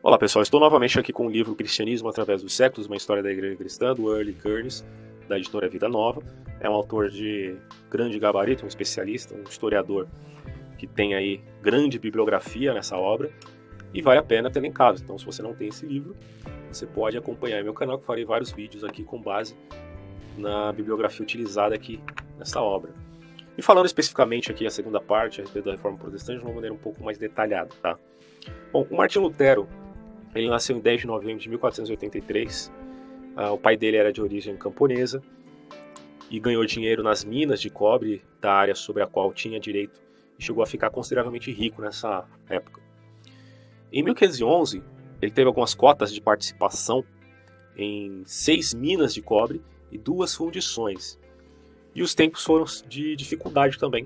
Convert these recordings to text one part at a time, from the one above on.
Olá pessoal, estou novamente aqui com o livro Cristianismo através dos séculos, uma história da igreja cristã, do Early Kearns, da editora Vida Nova. É um autor de grande gabarito, um especialista, um historiador que tem aí grande bibliografia nessa obra e vale a pena tê-lo em casa. Então, se você não tem esse livro, você pode acompanhar meu canal, que farei vários vídeos aqui com base na bibliografia utilizada aqui nessa obra. E falando especificamente aqui a segunda parte a respeito da Reforma Protestante de uma maneira um pouco mais detalhada, tá? Bom, o Martinho Lutero, ele nasceu em 10 de novembro de 1483. O pai dele era de origem camponesa e ganhou dinheiro nas minas de cobre da área sobre a qual tinha direito e chegou a ficar consideravelmente rico nessa época. Em 1511, ele teve algumas cotas de participação em 6 minas de cobre e 2 fundições. E os tempos foram de dificuldade também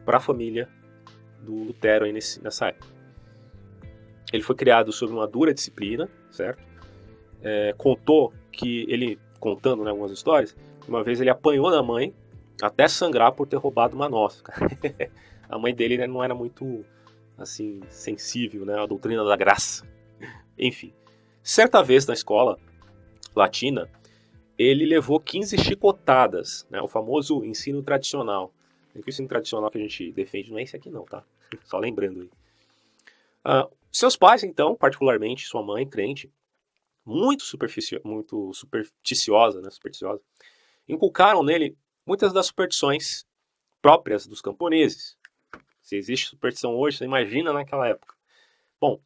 para a família do Lutero aí nessa época. Ele foi criado sob uma dura disciplina, certo? Contou que ele, contando, né, algumas histórias, uma vez ele apanhou da mãe até sangrar por ter roubado uma noz. A mãe dele, né, não era muito assim sensível, né, à doutrina da graça. Enfim, certa vez na escola latina, ele levou 15 chicotadas, né, o famoso ensino tradicional. O ensino tradicional que a gente defende não é esse aqui não, tá? Só lembrando aí. Seus pais, então, particularmente sua mãe, crente, muito supersticiosa, inculcaram nele muitas das superstições próprias dos camponeses. Se existe superstição hoje, você imagina naquela época. Bom,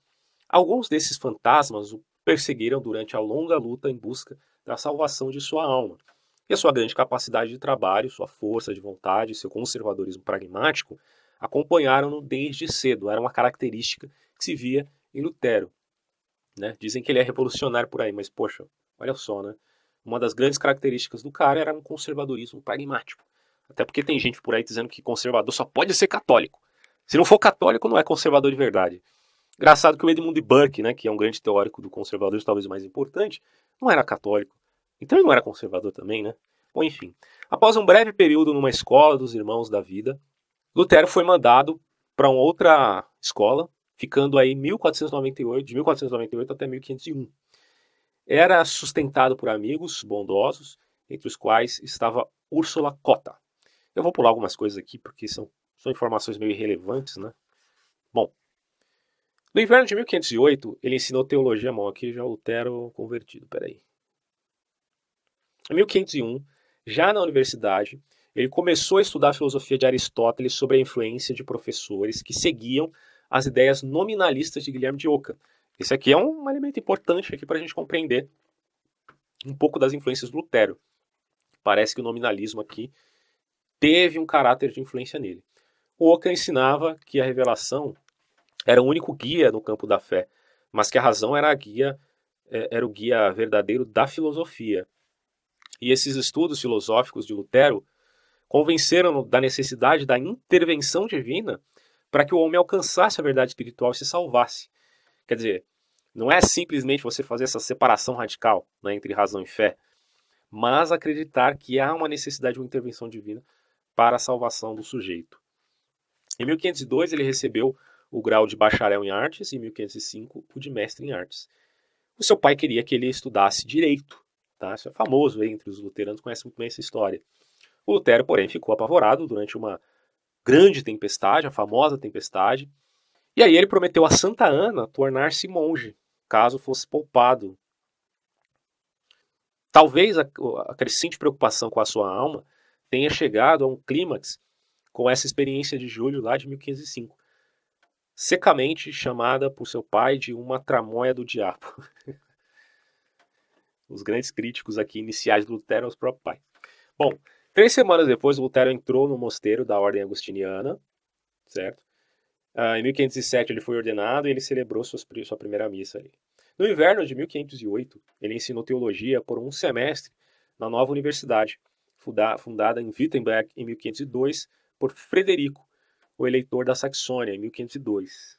alguns desses fantasmas o perseguiram durante a longa luta em busca da salvação de sua alma. E a sua grande capacidade de trabalho, sua força de vontade e seu conservadorismo pragmático acompanharam-no desde cedo. Era uma característica que se via em Lutero. Né? Dizem que ele é revolucionário por aí, mas poxa, olha só, né? Uma das grandes características do cara era um conservadorismo pragmático. Até porque tem gente por aí dizendo que conservador só pode ser católico. Se não for católico, não é conservador de verdade. Engraçado que o Edmund Burke, né, que é um grande teórico do conservadorismo, talvez o mais importante, não era católico. Então ele não era conservador também, né? Bom, enfim. Após um breve período numa escola dos Irmãos da Vida, Lutero foi mandado para uma outra escola, ficando aí de 1498 até 1501. Era sustentado por amigos bondosos, entre os quais estava Úrsula Cotta. Eu vou pular algumas coisas aqui porque são informações meio irrelevantes, né? Bom, no inverno de 1508, ele ensinou teologia, aqui já Lutero convertido, peraí. Em 1501, já na universidade, ele começou a estudar a filosofia de Aristóteles sob a influência de professores que seguiam as ideias nominalistas de Guilherme de Ockham. Esse aqui é um elemento importante aqui para a gente compreender um pouco das influências do Lutero. Parece que o nominalismo aqui teve um caráter de influência nele. O Ockham ensinava que a revelação era o único guia no campo da fé, mas que a razão era o guia verdadeiro da filosofia. E esses estudos filosóficos de Lutero convenceram-no da necessidade da intervenção divina para que o homem alcançasse a verdade espiritual e se salvasse. Quer dizer, não é simplesmente você fazer essa separação radical, né, entre razão e fé, mas acreditar que há uma necessidade de uma intervenção divina para a salvação do sujeito. Em 1502 ele recebeu o grau de bacharel em artes e em 1505 o de mestre em artes. O seu pai queria que ele estudasse direito. Tá? Isso é famoso entre os luteranos, conhecem muito bem essa história. O Lutero, porém, ficou apavorado durante uma grande tempestade, a famosa tempestade, e aí ele prometeu a Santa Ana tornar-se monge, caso fosse poupado. Talvez a crescente preocupação com a sua alma tenha chegado a um clímax com essa experiência de julho lá de 1505, secamente chamada por seu pai de uma tramóia do diabo. Os grandes críticos aqui iniciais do Lutero, os próprios pais. Bom, 3 semanas depois, Lutero entrou no mosteiro da Ordem Agostiniana, certo? Em 1507 ele foi ordenado e ele celebrou sua primeira missa ali. No inverno de 1508, ele ensinou teologia por um semestre na nova universidade, fundada em Wittenberg em 1502 por Frederico, o eleitor da Saxônia, em 1502.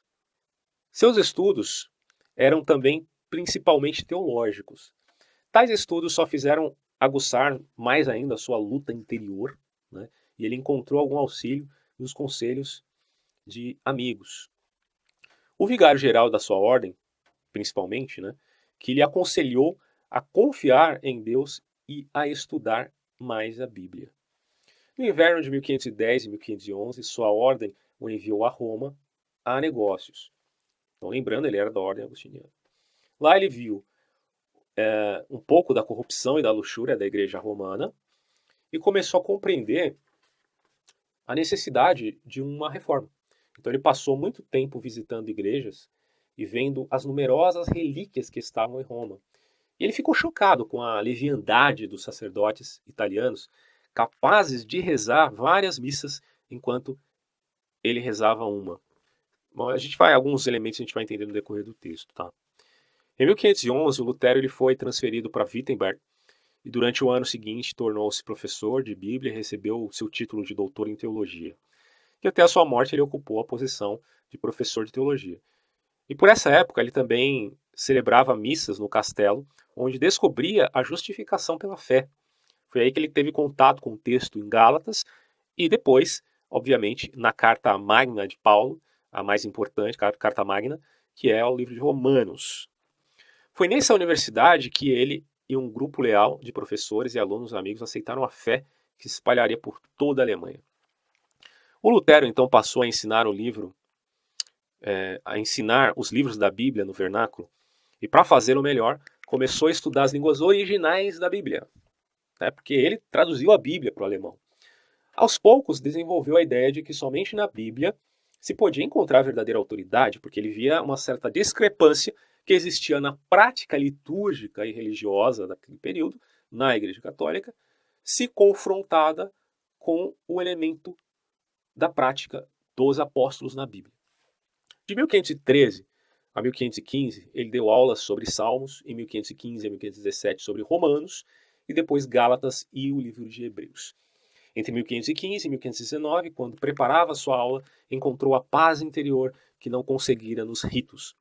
Seus estudos eram também principalmente teológicos. Tais estudos só fizeram aguçar mais ainda a sua luta interior, né? E ele encontrou algum auxílio nos conselhos de amigos. O vigário-geral da sua ordem, principalmente, né, que lhe aconselhou a confiar em Deus e a estudar mais a Bíblia. No inverno de 1510 e 1511, sua ordem o enviou a Roma a negócios. Então, lembrando, ele era da ordem agostiniana. Lá ele viu um pouco da corrupção e da luxúria da igreja romana e começou a compreender a necessidade de uma reforma. Então ele passou muito tempo visitando igrejas e vendo as numerosas relíquias que estavam em Roma. E ele ficou chocado com a leviandade dos sacerdotes italianos, capazes de rezar várias missas enquanto ele rezava uma. Bom, alguns elementos a gente vai entender no decorrer do texto, tá? Em 1511, o Lutero ele foi transferido para Wittenberg e durante o ano seguinte tornou-se professor de Bíblia e recebeu seu título de doutor em teologia. E até a sua morte ele ocupou a posição de professor de teologia. E por essa época ele também celebrava missas no castelo, onde descobria a justificação pela fé. Foi aí que ele teve contato com o texto em Gálatas e depois, obviamente, na Carta Magna de Paulo, a mais importante, a Carta Magna, que é o livro de Romanos. Foi nessa universidade que ele e um grupo leal de professores e alunos amigos aceitaram a fé que se espalharia por toda a Alemanha. O Lutero então passou a ensinar os livros da Bíblia no vernáculo e, para fazê-lo melhor, começou a estudar as línguas originais da Bíblia, né, porque ele traduziu a Bíblia para o alemão. Aos poucos, desenvolveu a ideia de que somente na Bíblia se podia encontrar a verdadeira autoridade, porque ele via uma certa discrepância que existia na prática litúrgica e religiosa daquele período, na Igreja Católica, se confrontada com o elemento da prática dos apóstolos na Bíblia. De 1513 a 1515, ele deu aulas sobre Salmos, em 1515 a 1517 sobre Romanos, e depois Gálatas e o livro de Hebreus. Entre 1515 e 1519, quando preparava sua aula, encontrou a paz interior que não conseguira nos ritos,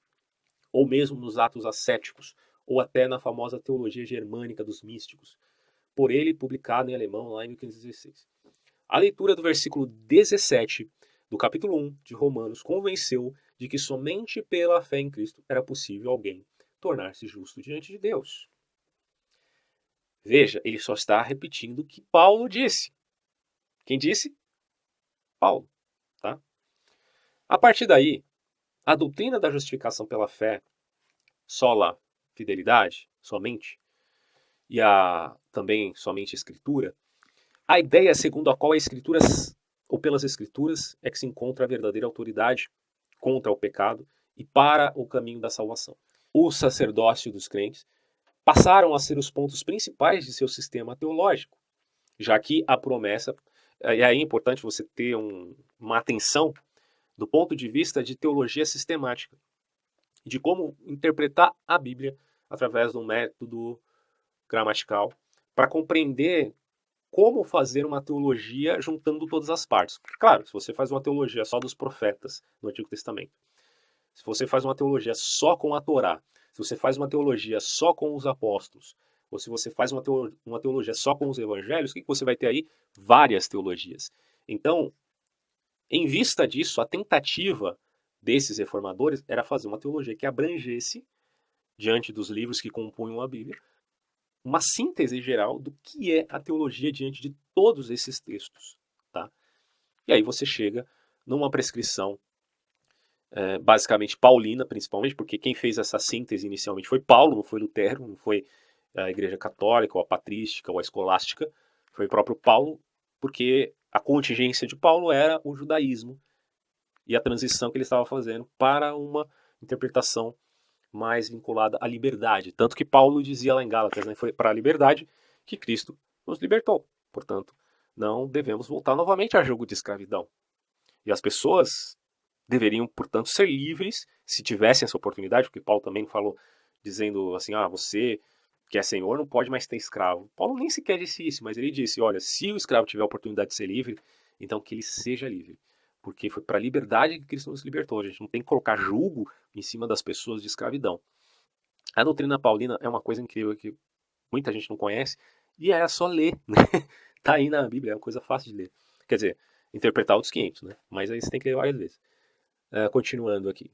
ou mesmo nos atos ascéticos, ou até na famosa teologia germânica dos místicos, por ele publicado em alemão lá em 1516. A leitura do versículo 17 do capítulo 1 de Romanos convenceu de que somente pela fé em Cristo era possível alguém tornar-se justo diante de Deus. Veja, ele só está repetindo o que Paulo disse. Quem disse? Paulo. Tá? A partir daí, a doutrina da justificação pela fé, sola fidelidade, somente, e também somente Escritura, a ideia segundo a qual as Escrituras, ou pelas Escrituras, é que se encontra a verdadeira autoridade contra o pecado e para o caminho da salvação. O sacerdócio dos crentes passaram a ser os pontos principais de seu sistema teológico, já que a promessa, e aí é importante você ter uma atenção do ponto de vista de teologia sistemática, de como interpretar a Bíblia através de um método gramatical, para compreender como fazer uma teologia juntando todas as partes. Porque, claro, se você faz uma teologia só dos profetas no Antigo Testamento, se você faz uma teologia só com a Torá, se você faz uma teologia só com os apóstolos, ou se você faz uma teologia só com os evangelhos, o que você vai ter aí? Várias teologias. Então, em vista disso, a tentativa desses reformadores era fazer uma teologia que abrangesse, diante dos livros que compunham a Bíblia, uma síntese geral do que é a teologia diante de todos esses textos. Tá? E aí você chega numa prescrição basicamente paulina, principalmente, porque quem fez essa síntese inicialmente foi Paulo, não foi Lutero, não foi a Igreja Católica, ou a Patrística, ou a Escolástica, foi o próprio Paulo, porque a contingência de Paulo era o judaísmo e a transição que ele estava fazendo para uma interpretação mais vinculada à liberdade. Tanto que Paulo dizia lá em Gálatas, né, foi para a liberdade que Cristo nos libertou. Portanto, não devemos voltar novamente a jogo de escravidão. E as pessoas deveriam, portanto, ser livres se tivessem essa oportunidade, porque Paulo também falou, dizendo assim, você que é senhor não pode mais ter escravo. Paulo nem sequer disse isso, mas ele disse, olha, se o escravo tiver a oportunidade de ser livre, então que ele seja livre. Porque foi para a liberdade que Cristo nos libertou. A gente não tem que colocar julgo em cima das pessoas de escravidão. A doutrina paulina é uma coisa incrível que muita gente não conhece, e é só ler. Né? Tá aí na Bíblia, é uma coisa fácil de ler. Quer dizer, interpretar outros 500, né? Mas aí você tem que ler várias vezes. Continuando aqui.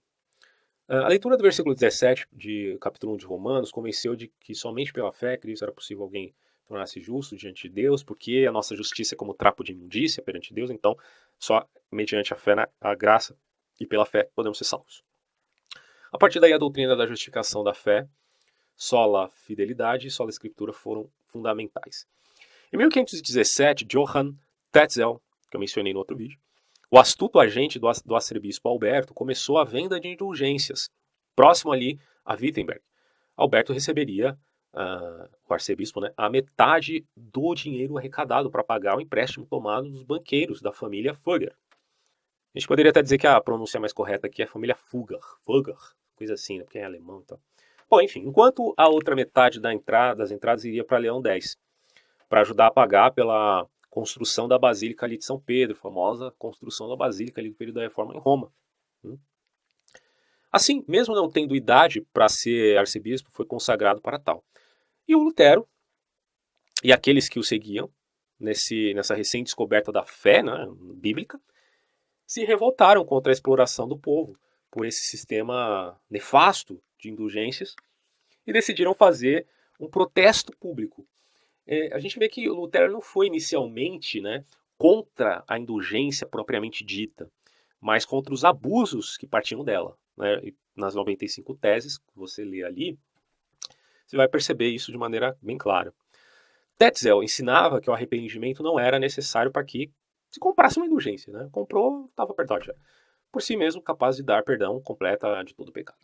A leitura do versículo 17 de capítulo 1 de Romanos convenceu de que somente pela fé Cristo era possível alguém tornar-se justo diante de Deus, porque a nossa justiça é como trapo de imundícia perante Deus, então só mediante a fé, a graça e pela fé podemos ser salvos. A partir daí a doutrina da justificação da fé, sola fidelidade e sola escritura foram fundamentais. Em 1517, Johann Tetzel, que eu mencionei no outro vídeo, o astuto agente do arcebispo Alberto começou a venda de indulgências, próximo ali a Wittenberg. Alberto receberia, o arcebispo, né, a metade do dinheiro arrecadado para pagar o empréstimo tomado dos banqueiros da família Fugger. A gente poderia até dizer que a pronúncia mais correta aqui é a família Fugger, coisa assim, né, porque é alemão e tal. Bom, enfim, enquanto a outra metade das entradas iria para Leão X, para ajudar a pagar pela construção da Basílica ali de São Pedro, famosa construção da Basílica ali do período da Reforma em Roma. Assim, mesmo não tendo idade para ser arcebispo, foi consagrado para tal. E o Lutero e aqueles que o seguiam nessa recém-descoberta da fé, né, bíblica, se revoltaram contra a exploração do povo por esse sistema nefasto de indulgências e decidiram fazer um protesto público. A gente vê que o Lutero não foi inicialmente, né, contra a indulgência propriamente dita, mas contra os abusos que partiam dela. Né? E nas 95 teses que você lê ali, você vai perceber isso de maneira bem clara. Tetzel ensinava que o arrependimento não era necessário para que se comprasse uma indulgência. Né? Comprou, estava perdoado já. Por si mesmo, capaz de dar perdão completa de todo o pecado.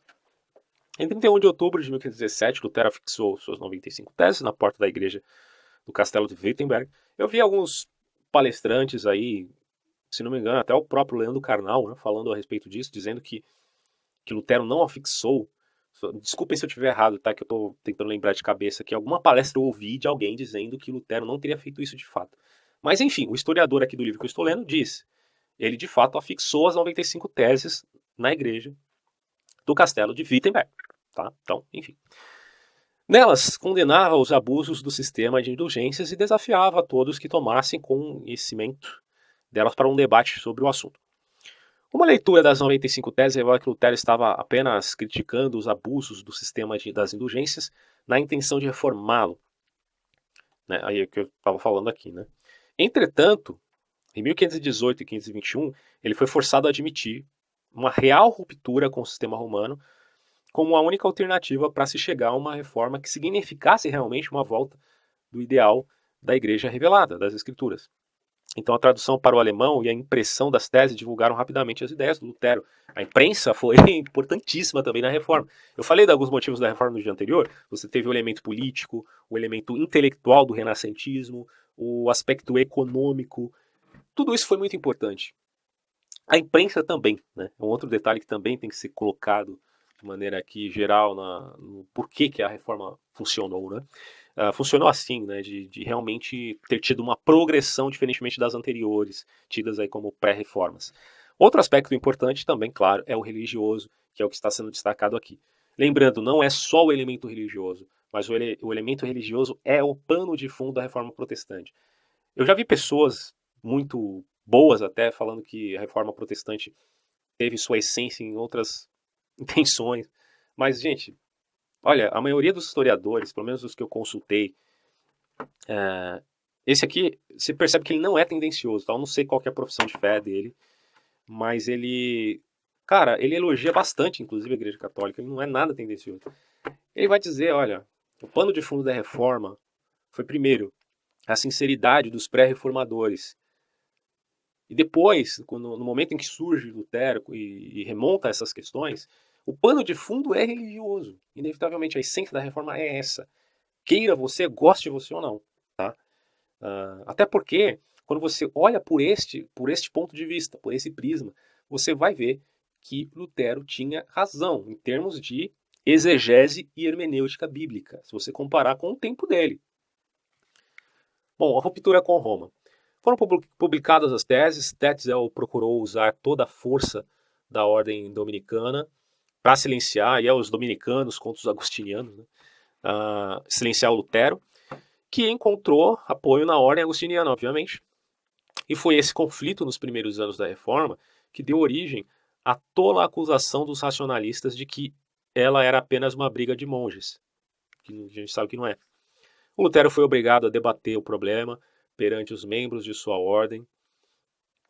Em 31 de outubro de 1517, Lutero fixou suas 95 teses na porta da igreja do castelo de Wittenberg. Eu vi alguns palestrantes aí, se não me engano, até o próprio Leandro Carnal, né, falando a respeito disso, dizendo que Lutero não a fixou. Desculpem se eu estiver errado, tá? Que eu estou tentando lembrar de cabeça que alguma palestra eu ouvi de alguém dizendo que Lutero não teria feito isso de fato. Mas enfim, o historiador aqui do livro que eu estou lendo diz, ele de fato afixou as 95 teses na igreja do castelo de Wittenberg. Tá? Então, enfim. Nelas, condenava os abusos do sistema de indulgências e desafiava a todos que tomassem conhecimento delas para um debate sobre o assunto. Uma leitura das 95 teses revela que Lutero estava apenas criticando os abusos do sistema das indulgências na intenção de reformá-lo. Né? Aí é o que eu estava falando aqui. Né? Entretanto, em 1518 e 1521, ele foi forçado a admitir uma real ruptura com o sistema romano como a única alternativa para se chegar a uma reforma que significasse realmente uma volta do ideal da igreja revelada, das escrituras. Então a tradução para o alemão e a impressão das teses divulgaram rapidamente as ideias do Lutero. A imprensa foi importantíssima também na reforma. Eu falei de alguns motivos da reforma no dia anterior. Você teve o elemento político, o elemento intelectual do renascentismo, o aspecto econômico. Tudo isso foi muito importante. A imprensa também, né? É um outro detalhe que também tem que ser colocado de maneira aqui geral no porquê que a reforma funcionou, né? Funcionou assim, né? De realmente ter tido uma progressão diferentemente das anteriores, tidas aí como pré-reformas. Outro aspecto importante também, claro, é o religioso, que é o que está sendo destacado aqui. Lembrando, não é só o elemento religioso, mas o elemento religioso é o pano de fundo da reforma protestante. Eu já vi pessoas muito boas até falando que a reforma protestante teve sua essência em outras intenções. Mas, gente, olha, a maioria dos historiadores, pelo menos os que eu consultei, esse aqui, você percebe que ele não é tendencioso, tá? Eu não sei qual que é a profissão de fé dele, mas ele, cara, ele elogia bastante, inclusive, a Igreja Católica, ele não é nada tendencioso. Ele vai dizer, olha, o pano de fundo da reforma foi, primeiro, a sinceridade dos pré-reformadores. E depois, no momento em que surge Lutero e remonta essas questões, o pano de fundo é religioso. Inevitavelmente, a essência da reforma é essa. Queira você, goste você ou não. Tá? Até porque, quando você olha por este ponto de vista, por esse prisma, você vai ver que Lutero tinha razão em termos de exegese e hermenêutica bíblica, se você comparar com o tempo dele. Bom, a ruptura com Roma. Foram publicadas as teses, Tetzel procurou usar toda a força da ordem dominicana para silenciar os dominicanos contra os agostinianos, né? Silenciar o Lutero, que encontrou apoio na ordem agostiniana, obviamente. E foi esse conflito nos primeiros anos da Reforma que deu origem a tola acusação dos racionalistas de que ela era apenas uma briga de monges, que a gente sabe que não é. O Lutero foi obrigado a debater o problema perante os membros de sua ordem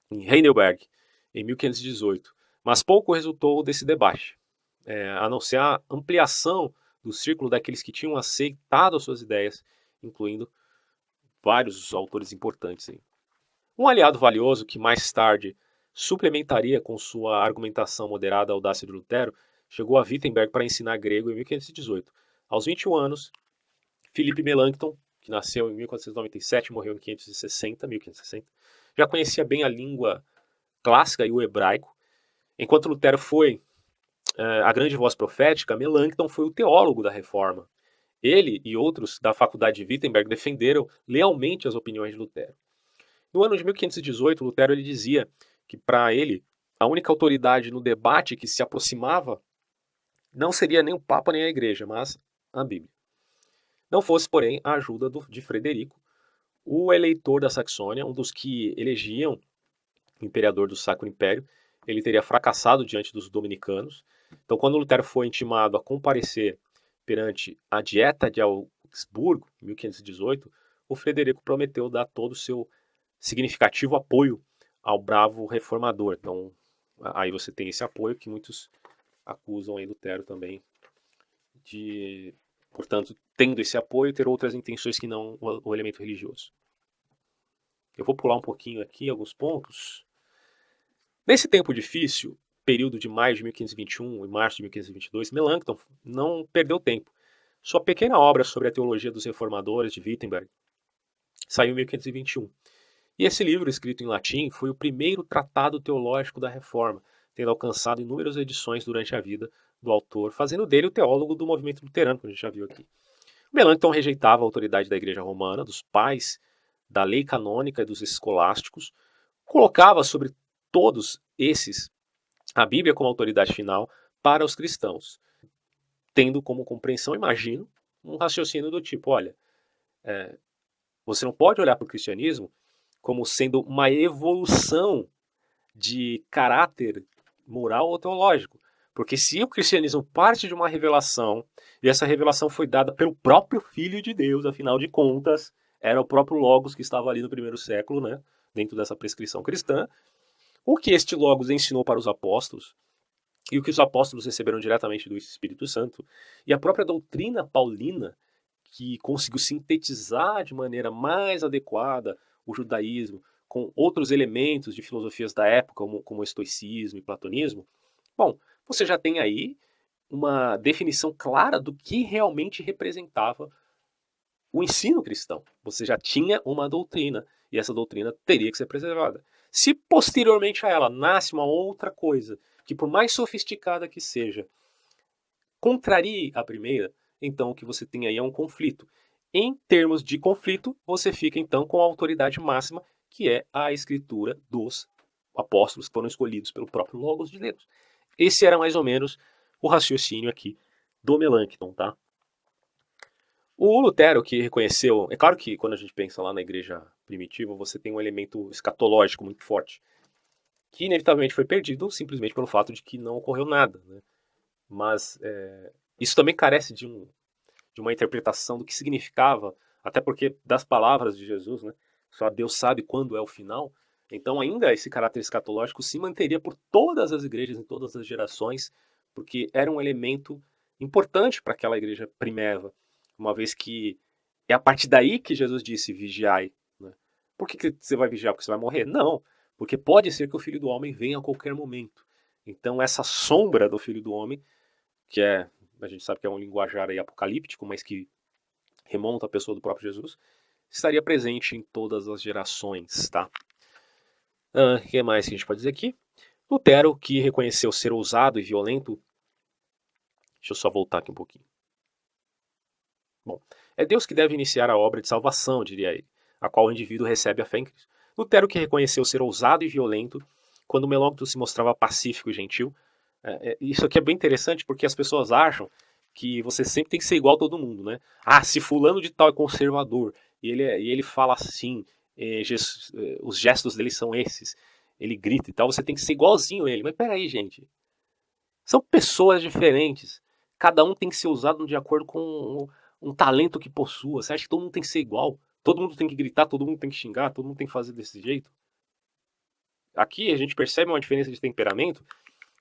em Heidelberg, em 1518, mas pouco resultou desse debate, a não ser a ampliação do círculo daqueles que tinham aceitado as suas ideias, incluindo vários autores importantes. Um aliado valioso que mais tarde suplementaria com sua argumentação moderada a audácia de Lutero, chegou a Wittenberg para ensinar grego em 1518. Aos 21 anos, Philipp Melanchthon, que nasceu em 1497 e morreu em 1560, já conhecia bem a língua clássica e o hebraico. Enquanto Lutero foi a grande voz profética, Melanchthon foi o teólogo da Reforma. Ele e outros da faculdade de Wittenberg defenderam lealmente as opiniões de Lutero. No ano de 1518, Lutero ele dizia que, para ele, a única autoridade no debate que se aproximava não seria nem o Papa nem a Igreja, mas a Bíblia. Não fosse, porém, a ajuda de Frederico, o eleitor da Saxônia, um dos que elegiam o imperador do Sacro Império. Ele teria fracassado diante dos dominicanos. Então, quando Lutero foi intimado a comparecer perante a Dieta de Augsburgo, em 1518, o Frederico prometeu dar todo o seu significativo apoio ao bravo reformador. Então, aí você tem esse apoio que muitos acusam aí Lutero também de, portanto, tendo esse apoio, ter outras intenções que não o elemento religioso. Eu vou pular um pouquinho aqui alguns pontos. Nesse tempo difícil, período de maio de 1521 e março de 1522, Melanchthon não perdeu tempo. Sua pequena obra sobre a teologia dos reformadores de Wittenberg saiu em 1521. E esse livro, escrito em latim, foi o primeiro tratado teológico da Reforma, tendo alcançado inúmeras edições durante a vida do autor, fazendo dele o teólogo do movimento luterano, como a gente já viu aqui. Melanchthon rejeitava a autoridade da Igreja Romana, dos pais da lei canônica e dos escolásticos, colocava sobre todos esses a Bíblia como autoridade final para os cristãos, tendo como compreensão, imagino, um raciocínio do tipo, olha, você não pode olhar para o cristianismo como sendo uma evolução de caráter moral ou teológico. Porque se o cristianismo parte de uma revelação, e essa revelação foi dada pelo próprio Filho de Deus, afinal de contas, era o próprio Logos que estava ali no primeiro século, né, dentro dessa prescrição cristã, o que este Logos ensinou para os apóstolos, e o que os apóstolos receberam diretamente do Espírito Santo, e a própria doutrina paulina, que conseguiu sintetizar de maneira mais adequada o judaísmo com outros elementos de filosofias da época, como o estoicismo e platonismo, bom, você já tem aí uma definição clara do que realmente representava o ensino cristão. Você já tinha uma doutrina, e essa doutrina teria que ser preservada. Se posteriormente a ela nasce uma outra coisa, que por mais sofisticada que seja, contrarie a primeira, então o que você tem aí é um conflito. Em termos de conflito, você fica então com a autoridade máxima, que é a escritura dos apóstolos que foram escolhidos pelo próprio Logos de Deus. Esse era mais ou menos o raciocínio aqui do Melanchthon, tá? O Lutero, que reconheceu... É claro que quando a gente pensa lá na igreja primitiva, você tem um elemento escatológico muito forte, que inevitavelmente foi perdido simplesmente pelo fato de que não ocorreu nada, né? Mas isso também carece de uma interpretação do que significava, até porque das palavras de Jesus, né? Só Deus sabe quando é o final. Então ainda esse caráter escatológico se manteria por todas as igrejas, em todas as gerações, porque era um elemento importante para aquela igreja primeva, uma vez que é a partir daí que Jesus disse, vigiai. Né? Por que você vai vigiar? Porque você vai morrer? Não, porque pode ser que o Filho do Homem venha a qualquer momento. Então essa sombra do Filho do Homem, que a gente sabe que é um linguajar aí apocalíptico, mas que remonta à pessoa do próprio Jesus, estaria presente em todas as gerações, tá? O que mais que a gente pode dizer aqui? Lutero, que reconheceu ser ousado e violento... Deixa eu só voltar aqui um pouquinho. Bom, é Deus que deve iniciar a obra de salvação, diria ele, a qual o indivíduo recebe a fé em Cristo. Lutero, que reconheceu ser ousado e violento, quando Melanchthon se mostrava pacífico e gentil. Isso aqui é bem interessante porque as pessoas acham que você sempre tem que ser igual a todo mundo, né? Ah, se fulano de tal é conservador e ele fala assim, os gestos dele são esses, ele grita e tal, você tem que ser igualzinho a ele. Mas peraí, gente. São pessoas diferentes. Cada um tem que ser usado de acordo com um talento que possua. Você acha que todo mundo tem que ser igual? Todo mundo tem que gritar, todo mundo tem que xingar, todo mundo tem que fazer desse jeito? Aqui a gente percebe uma diferença de temperamento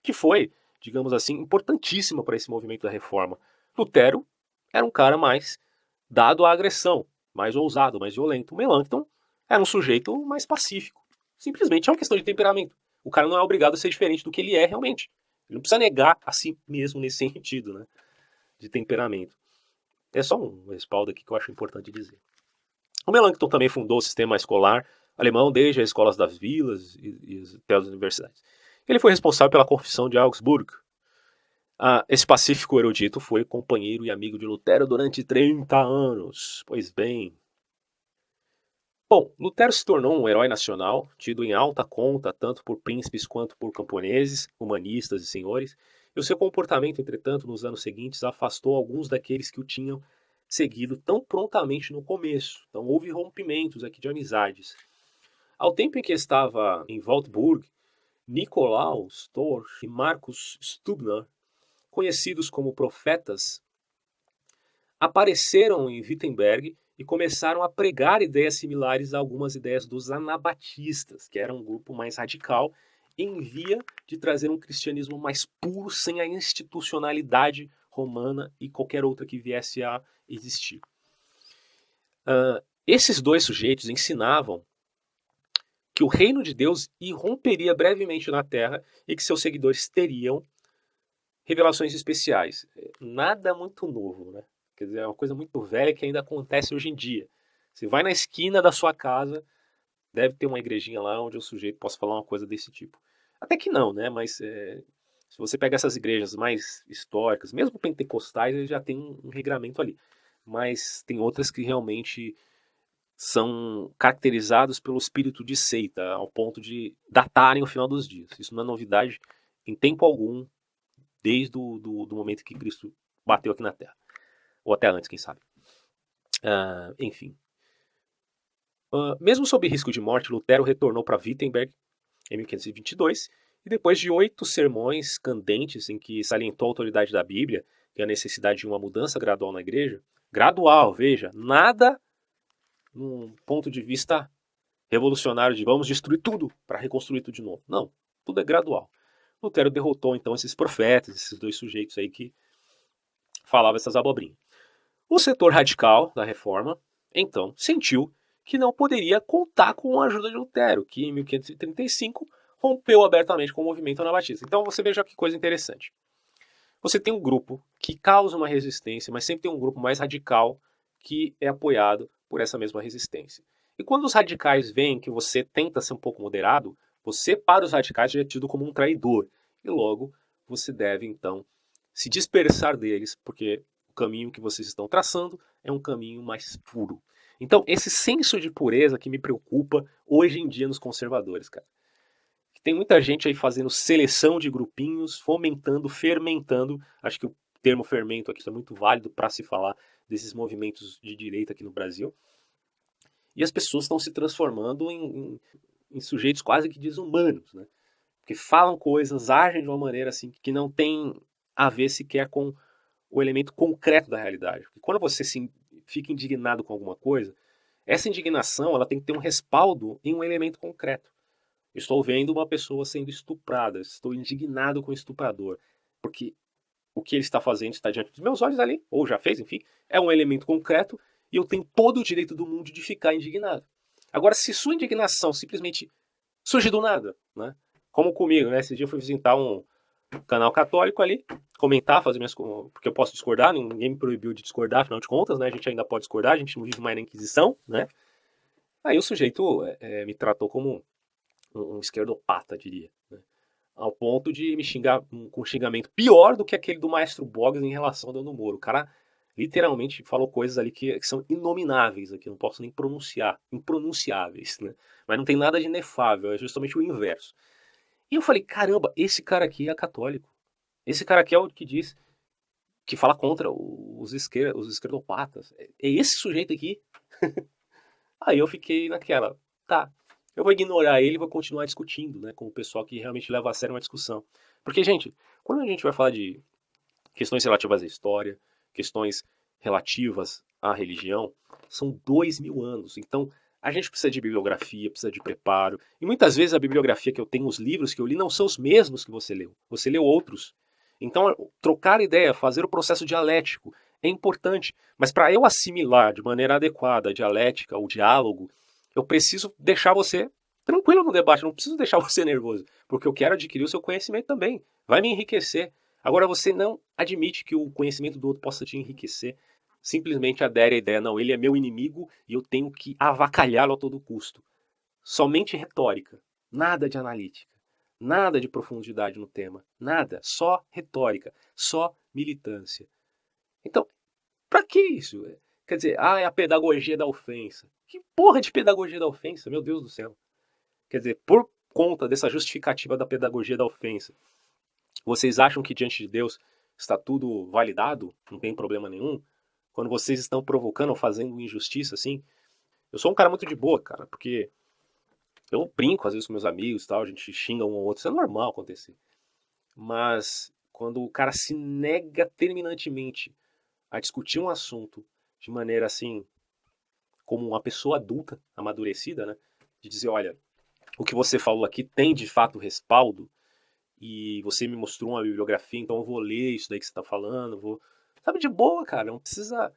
que foi, digamos assim, importantíssima para esse movimento da reforma. Lutero era um cara mais dado à agressão, mais ousado, mais violento. Melanchthon era um sujeito mais pacífico. Simplesmente é uma questão de temperamento. O cara não é obrigado a ser diferente do que ele é realmente. Ele não precisa negar a si mesmo nesse sentido, né, de temperamento. É só um respaldo aqui que eu acho importante dizer. O Melanchthon também fundou o sistema escolar alemão desde as escolas das vilas e até as universidades. Ele foi responsável pela Confissão de Augsburgo. Esse pacífico erudito foi companheiro e amigo de Lutero durante 30 anos. Pois bem. Bom, Lutero se tornou um herói nacional, tido em alta conta tanto por príncipes quanto por camponeses, humanistas e senhores, e o seu comportamento, entretanto, nos anos seguintes afastou alguns daqueles que o tinham seguido tão prontamente no começo. Então houve rompimentos aqui de amizades. Ao tempo em que estava em Waldburg, Nikolaus Storch e Marcus Stubner, conhecidos como profetas, apareceram em Wittenberg e começaram a pregar ideias similares a algumas ideias dos anabatistas, que era um grupo mais radical, em via de trazer um cristianismo mais puro, sem a institucionalidade romana e qualquer outra que viesse a existir. Esses dois sujeitos ensinavam que o reino de Deus irromperia brevemente na Terra e que seus seguidores teriam revelações especiais. Nada muito novo, né? Quer dizer, é uma coisa muito velha que ainda acontece hoje em dia. Você vai na esquina da sua casa, deve ter uma igrejinha lá onde o sujeito possa falar uma coisa desse tipo. Até que não, né? Mas se você pega essas igrejas mais históricas, mesmo pentecostais, eles já tem um regramento ali. Mas tem outras que realmente são caracterizados pelo espírito de seita, ao ponto de datarem o final dos dias. Isso não é novidade em tempo algum, desde do momento que Cristo bateu aqui na Terra. Ou até antes, quem sabe. Enfim. Mesmo sob risco de morte, Lutero retornou para Wittenberg em 1522 e depois de 8 sermões candentes em que salientou a autoridade da Bíblia e a necessidade de uma mudança gradual na igreja, gradual, veja, nada num ponto de vista revolucionário de vamos destruir tudo para reconstruir tudo de novo. Não, tudo é gradual. Lutero derrotou então esses profetas, esses dois sujeitos aí que falavam essas abobrinhas. O setor radical da reforma, então, sentiu que não poderia contar com a ajuda de Lutero, que em 1535 rompeu abertamente com o movimento anabatista. Então você veja que coisa interessante. Você tem um grupo que causa uma resistência, mas sempre tem um grupo mais radical que é apoiado por essa mesma resistência. E quando os radicais veem que você tenta ser um pouco moderado, você, para os radicais, já é tido como um traidor. E logo, você deve, então, se dispersar deles, porque o caminho que vocês estão traçando é um caminho mais puro. Então, esse senso de pureza que me preocupa hoje em dia nos conservadores, cara. Tem muita gente aí fazendo seleção de grupinhos, fomentando, fermentando. Acho que o termo fermento aqui é muito válido para se falar desses movimentos de direita aqui no Brasil. E as pessoas estão se transformando em sujeitos quase que desumanos, né? Porque falam coisas, agem de uma maneira assim que não tem a ver sequer com o elemento concreto da realidade. Porque quando você fica indignado com alguma coisa, essa indignação ela tem que ter um respaldo em um elemento concreto. Estou vendo uma pessoa sendo estuprada, estou indignado com o estuprador, porque o que ele está fazendo está diante dos meus olhos ali, ou já fez, enfim, é um elemento concreto e eu tenho todo o direito do mundo de ficar indignado. Agora, se sua indignação simplesmente surge do nada, né? Como comigo, né? Esse dia eu fui visitar um canal católico ali, comentar, fazer minhas coisas, porque eu posso discordar, ninguém me proibiu de discordar, afinal de contas, né? A gente ainda pode discordar, a gente não vive mais na Inquisição, né? Aí o sujeito me tratou como um esquerdopata, diria, né? Ao ponto de me xingar com um xingamento pior do que aquele do Maestro Boggs em relação ao Dano Moro. O cara literalmente falou coisas ali que são inomináveis aqui, não posso nem pronunciar, impronunciáveis, né? Mas não tem nada de inefável, é justamente o inverso. E eu falei, caramba, esse cara aqui é católico. Esse cara aqui é o que diz, que fala contra os esquerdopatas. É esse sujeito aqui? Aí eu fiquei naquela, tá, eu vou ignorar ele e vou continuar discutindo, né, com o pessoal que realmente leva a sério uma discussão. Porque, gente, quando a gente vai falar de questões relativas à história, questões relativas à religião, são 2000 anos. Então, a gente precisa de bibliografia, precisa de preparo. E muitas vezes a bibliografia que eu tenho, os livros que eu li, não são os mesmos que você leu. Você leu outros. Então, trocar ideia, fazer o processo dialético é importante. Mas para eu assimilar de maneira adequada a dialética, o diálogo, eu preciso deixar você tranquilo no debate, não preciso deixar você nervoso. Porque eu quero adquirir o seu conhecimento também. Vai me enriquecer. Agora, você não admite que o conhecimento do outro possa te enriquecer. Simplesmente adere à ideia, não, ele é meu inimigo e eu tenho que avacalhá-lo a todo custo. Somente retórica, nada de analítica, nada de profundidade no tema, nada, só retórica, só militância. Então, pra que isso? Quer dizer, é a pedagogia da ofensa. Que porra de pedagogia da ofensa, meu Deus do céu. Quer dizer, por conta dessa justificativa da pedagogia da ofensa, vocês acham que diante de Deus está tudo validado? Não tem problema nenhum? Quando vocês estão provocando ou fazendo injustiça, assim? Eu sou um cara muito de boa, cara, porque eu brinco às vezes com meus amigos e tal, a gente xinga um ao outro, isso é normal acontecer. Mas quando o cara se nega terminantemente a discutir um assunto de maneira assim, como uma pessoa adulta, amadurecida, né? De dizer, olha, o que você falou aqui tem de fato respaldo, e você me mostrou uma bibliografia, então eu vou ler isso daí que você está falando, vou... Sabe, de boa, cara, não precisa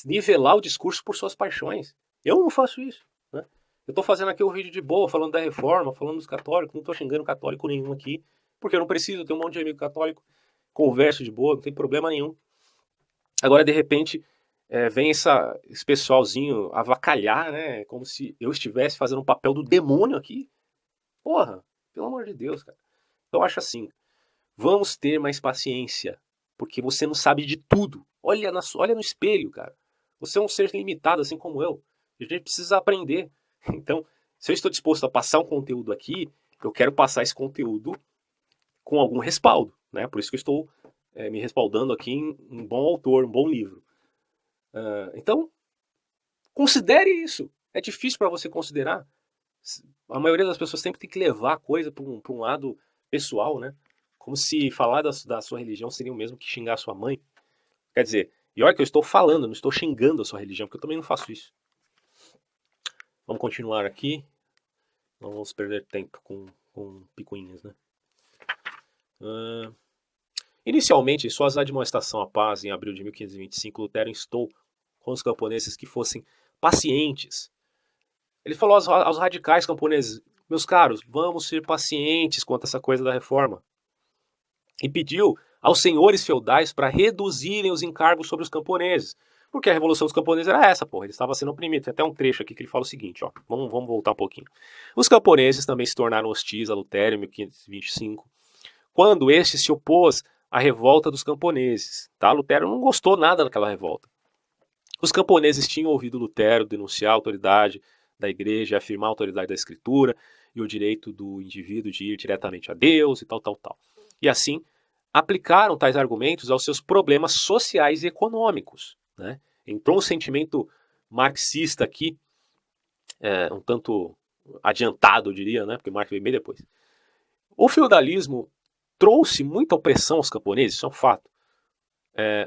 nivelar o discurso por suas paixões. Eu não faço isso, né? Eu estou fazendo aqui um vídeo de boa, falando da reforma, falando dos católicos, não estou xingando católico nenhum aqui, porque eu não preciso, eu tenho um monte de amigo católico, converso de boa, não tem problema nenhum. Agora, de repente, vem esse pessoalzinho avacalhar, né? Como se eu estivesse fazendo um papel do demônio aqui. Porra, pelo amor de Deus, cara. Eu acho assim, vamos ter mais paciência, porque você não sabe de tudo. Olha no espelho, cara. Você é um ser limitado, assim como eu. A gente precisa aprender. Então, se eu estou disposto a passar um conteúdo aqui, eu quero passar esse conteúdo com algum respaldo, né? Por isso que eu estou me respaldando aqui em um bom autor, um bom livro. Então, considere isso. É difícil para você considerar. A maioria das pessoas sempre tem que levar a coisa para um lado pessoal, né? Como se falar da sua religião seria o mesmo que xingar a sua mãe. Quer dizer, e olha que eu estou falando, não estou xingando a sua religião, porque eu também não faço isso. Vamos continuar aqui. Não vamos perder tempo com picuinhas, né? Inicialmente, em suas admoestação à paz, em abril de 1525, Lutero instou com os camponeses que fossem pacientes. Ele falou aos radicais camponeses, meus caros, vamos ser pacientes quanto a essa coisa da reforma. E pediu aos senhores feudais para reduzirem os encargos sobre os camponeses. Porque a revolução dos camponeses era essa, porra. Eles estavam sendo oprimidos. Tem até um trecho aqui que ele fala o seguinte, ó. Vamos voltar um pouquinho. Os camponeses também se tornaram hostis a Lutero em 1525, quando este se opôs à revolta dos camponeses. Tá? Lutero não gostou nada daquela revolta. Os camponeses tinham ouvido Lutero denunciar a autoridade da igreja, afirmar a autoridade da escritura e o direito do indivíduo de ir diretamente a Deus e tal. E assim, aplicaram tais argumentos aos seus problemas sociais e econômicos. Né? Entrou um sentimento marxista aqui, um tanto adiantado, eu diria, né? Porque Marx veio bem depois. O feudalismo trouxe muita opressão aos camponeses, isso é um fato.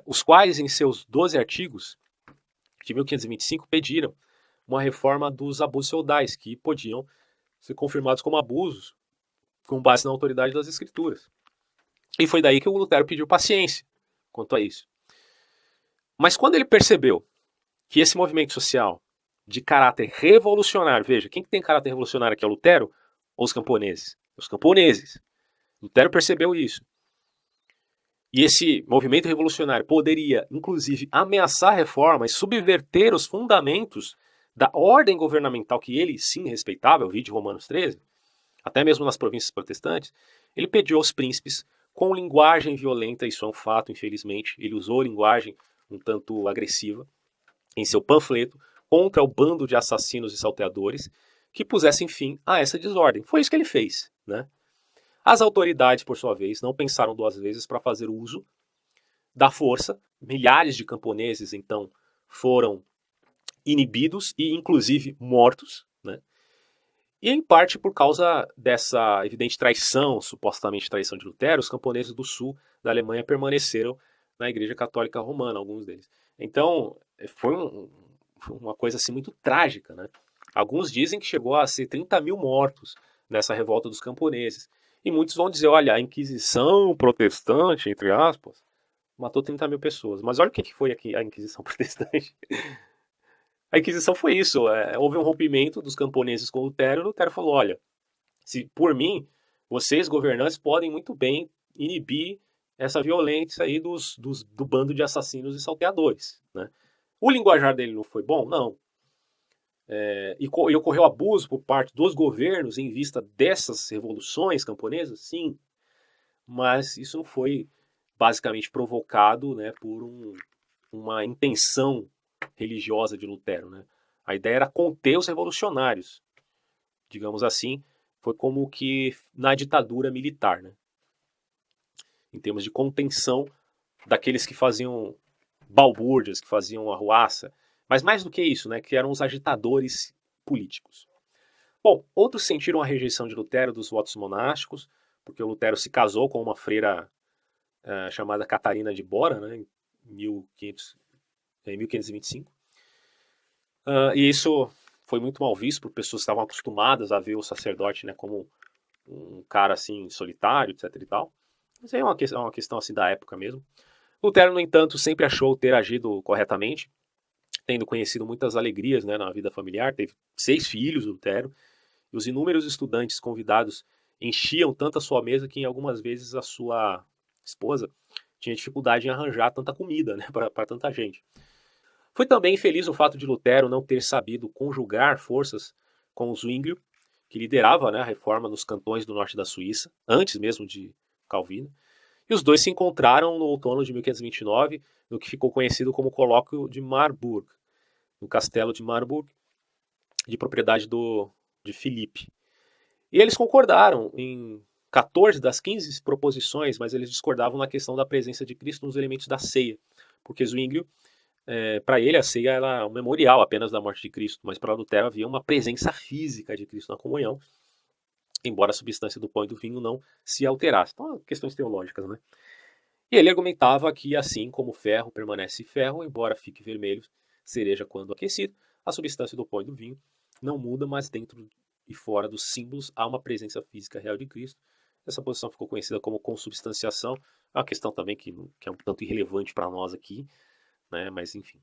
Os quais, em seus 12 artigos de 1525, pediram uma reforma dos abusos feudais, que podiam ser confirmados como abusos com base na autoridade das escrituras. E foi daí que o Lutero pediu paciência quanto a isso. Mas quando ele percebeu que esse movimento social de caráter revolucionário, veja, quem que tem caráter revolucionário aqui é o Lutero ou os camponeses? Os camponeses. Lutero percebeu isso. E esse movimento revolucionário poderia, inclusive, ameaçar a reforma e subverter os fundamentos da ordem governamental que ele, sim, respeitava, eu vi de Romanos 13, até mesmo nas províncias protestantes. Ele pediu aos príncipes com linguagem violenta, isso é um fato, infelizmente, ele usou linguagem um tanto agressiva em seu panfleto contra o bando de assassinos e salteadores que pusessem fim a essa desordem. Foi isso que ele fez, né? As autoridades, por sua vez, não pensaram duas vezes para fazer uso da força. Milhares de camponeses, então, foram inibidos e, inclusive, mortos, né? E em parte por causa dessa evidente traição, supostamente traição de Lutero, os camponeses do sul da Alemanha permaneceram na Igreja Católica Romana, alguns deles. Então, foi uma coisa assim muito trágica, né? Alguns dizem que chegou a ser 30 mil mortos nessa revolta dos camponeses. E muitos vão dizer, olha, a Inquisição protestante, entre aspas, matou 30 mil pessoas. Mas olha o que foi aqui a Inquisição protestante. A Inquisição foi isso. Houve um rompimento dos camponeses com Lutero. E Lutero falou, olha, se por mim, vocês governantes podem muito bem inibir essa violência aí do bando de assassinos e salteadores, né? O linguajar dele não foi bom? Não. E ocorreu abuso por parte dos governos em vista dessas revoluções camponesas? Sim. Mas isso não foi basicamente provocado, né, por uma intenção religiosa de Lutero, né? A ideia era conter os revolucionários, digamos assim, foi como que na ditadura militar, né? Em termos de contenção daqueles que faziam balbúrdias, que faziam arruaça, mas mais do que isso, né, que eram os agitadores políticos. Bom, outros sentiram a rejeição de Lutero dos votos monásticos, porque o Lutero se casou com uma freira chamada Catarina de Bora, né, em 1525. E isso foi muito mal visto por pessoas que estavam acostumadas a ver o sacerdote, né, como um cara assim solitário, etc e tal. Mas é uma questão assim da época mesmo. Lutero, no entanto, sempre achou ter agido corretamente, tendo conhecido muitas alegrias, né, na vida familiar. Teve 6 filhos, Lutero, e os inúmeros estudantes convidados enchiam tanto a sua mesa que, em algumas vezes, a sua esposa tinha dificuldade em arranjar tanta comida, né, para tanta gente. Foi também infeliz o fato de Lutero não ter sabido conjugar forças com Zwinglio, que liderava, né, a reforma nos cantões do norte da Suíça, antes mesmo de Calvino. E os dois se encontraram no outono de 1529, no que ficou conhecido como Colóquio de Marburg, no castelo de Marburg, de propriedade de Filipe. E eles concordaram em 14 das 15 proposições, mas eles discordavam na questão da presença de Cristo nos elementos da ceia, porque Zwinglio, para ele, a ceia era um memorial apenas da morte de Cristo, mas para Lutero havia uma presença física de Cristo na comunhão, embora a substância do pão e do vinho não se alterasse. Então, questões teológicas, né? E ele argumentava que, assim como o ferro permanece ferro, embora fique vermelho, cereja quando aquecido, a substância do pão e do vinho não muda, mas dentro e fora dos símbolos há uma presença física real de Cristo. Essa posição ficou conhecida como consubstanciação. É uma questão também que é um tanto irrelevante para nós aqui, né? Mas enfim.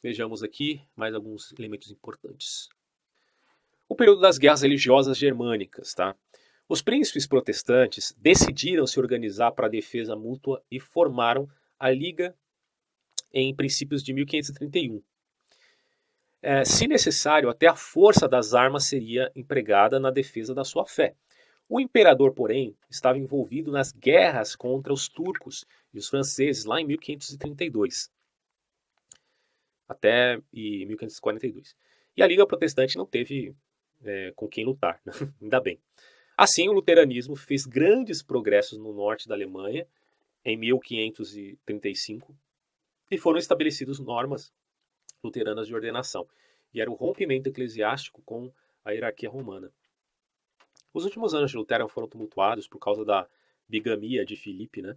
Vejamos aqui mais alguns elementos importantes. O período das guerras religiosas germânicas, tá? Os príncipes protestantes decidiram se organizar para a defesa mútua e formaram a Liga em princípios de 1531. Se necessário, até a força das armas seria empregada na defesa da sua fé. O imperador, porém, estava envolvido nas guerras contra os turcos e os franceses lá em 1532 até 1542. E a Liga Protestante não teve com quem lutar, né? Ainda bem. Assim, o luteranismo fez grandes progressos no norte da Alemanha em 1535 e foram estabelecidas normas luteranas de ordenação. E era o rompimento eclesiástico com a hierarquia romana. Os últimos anos de Lutero foram tumultuados por causa da bigamia de Filipe, né,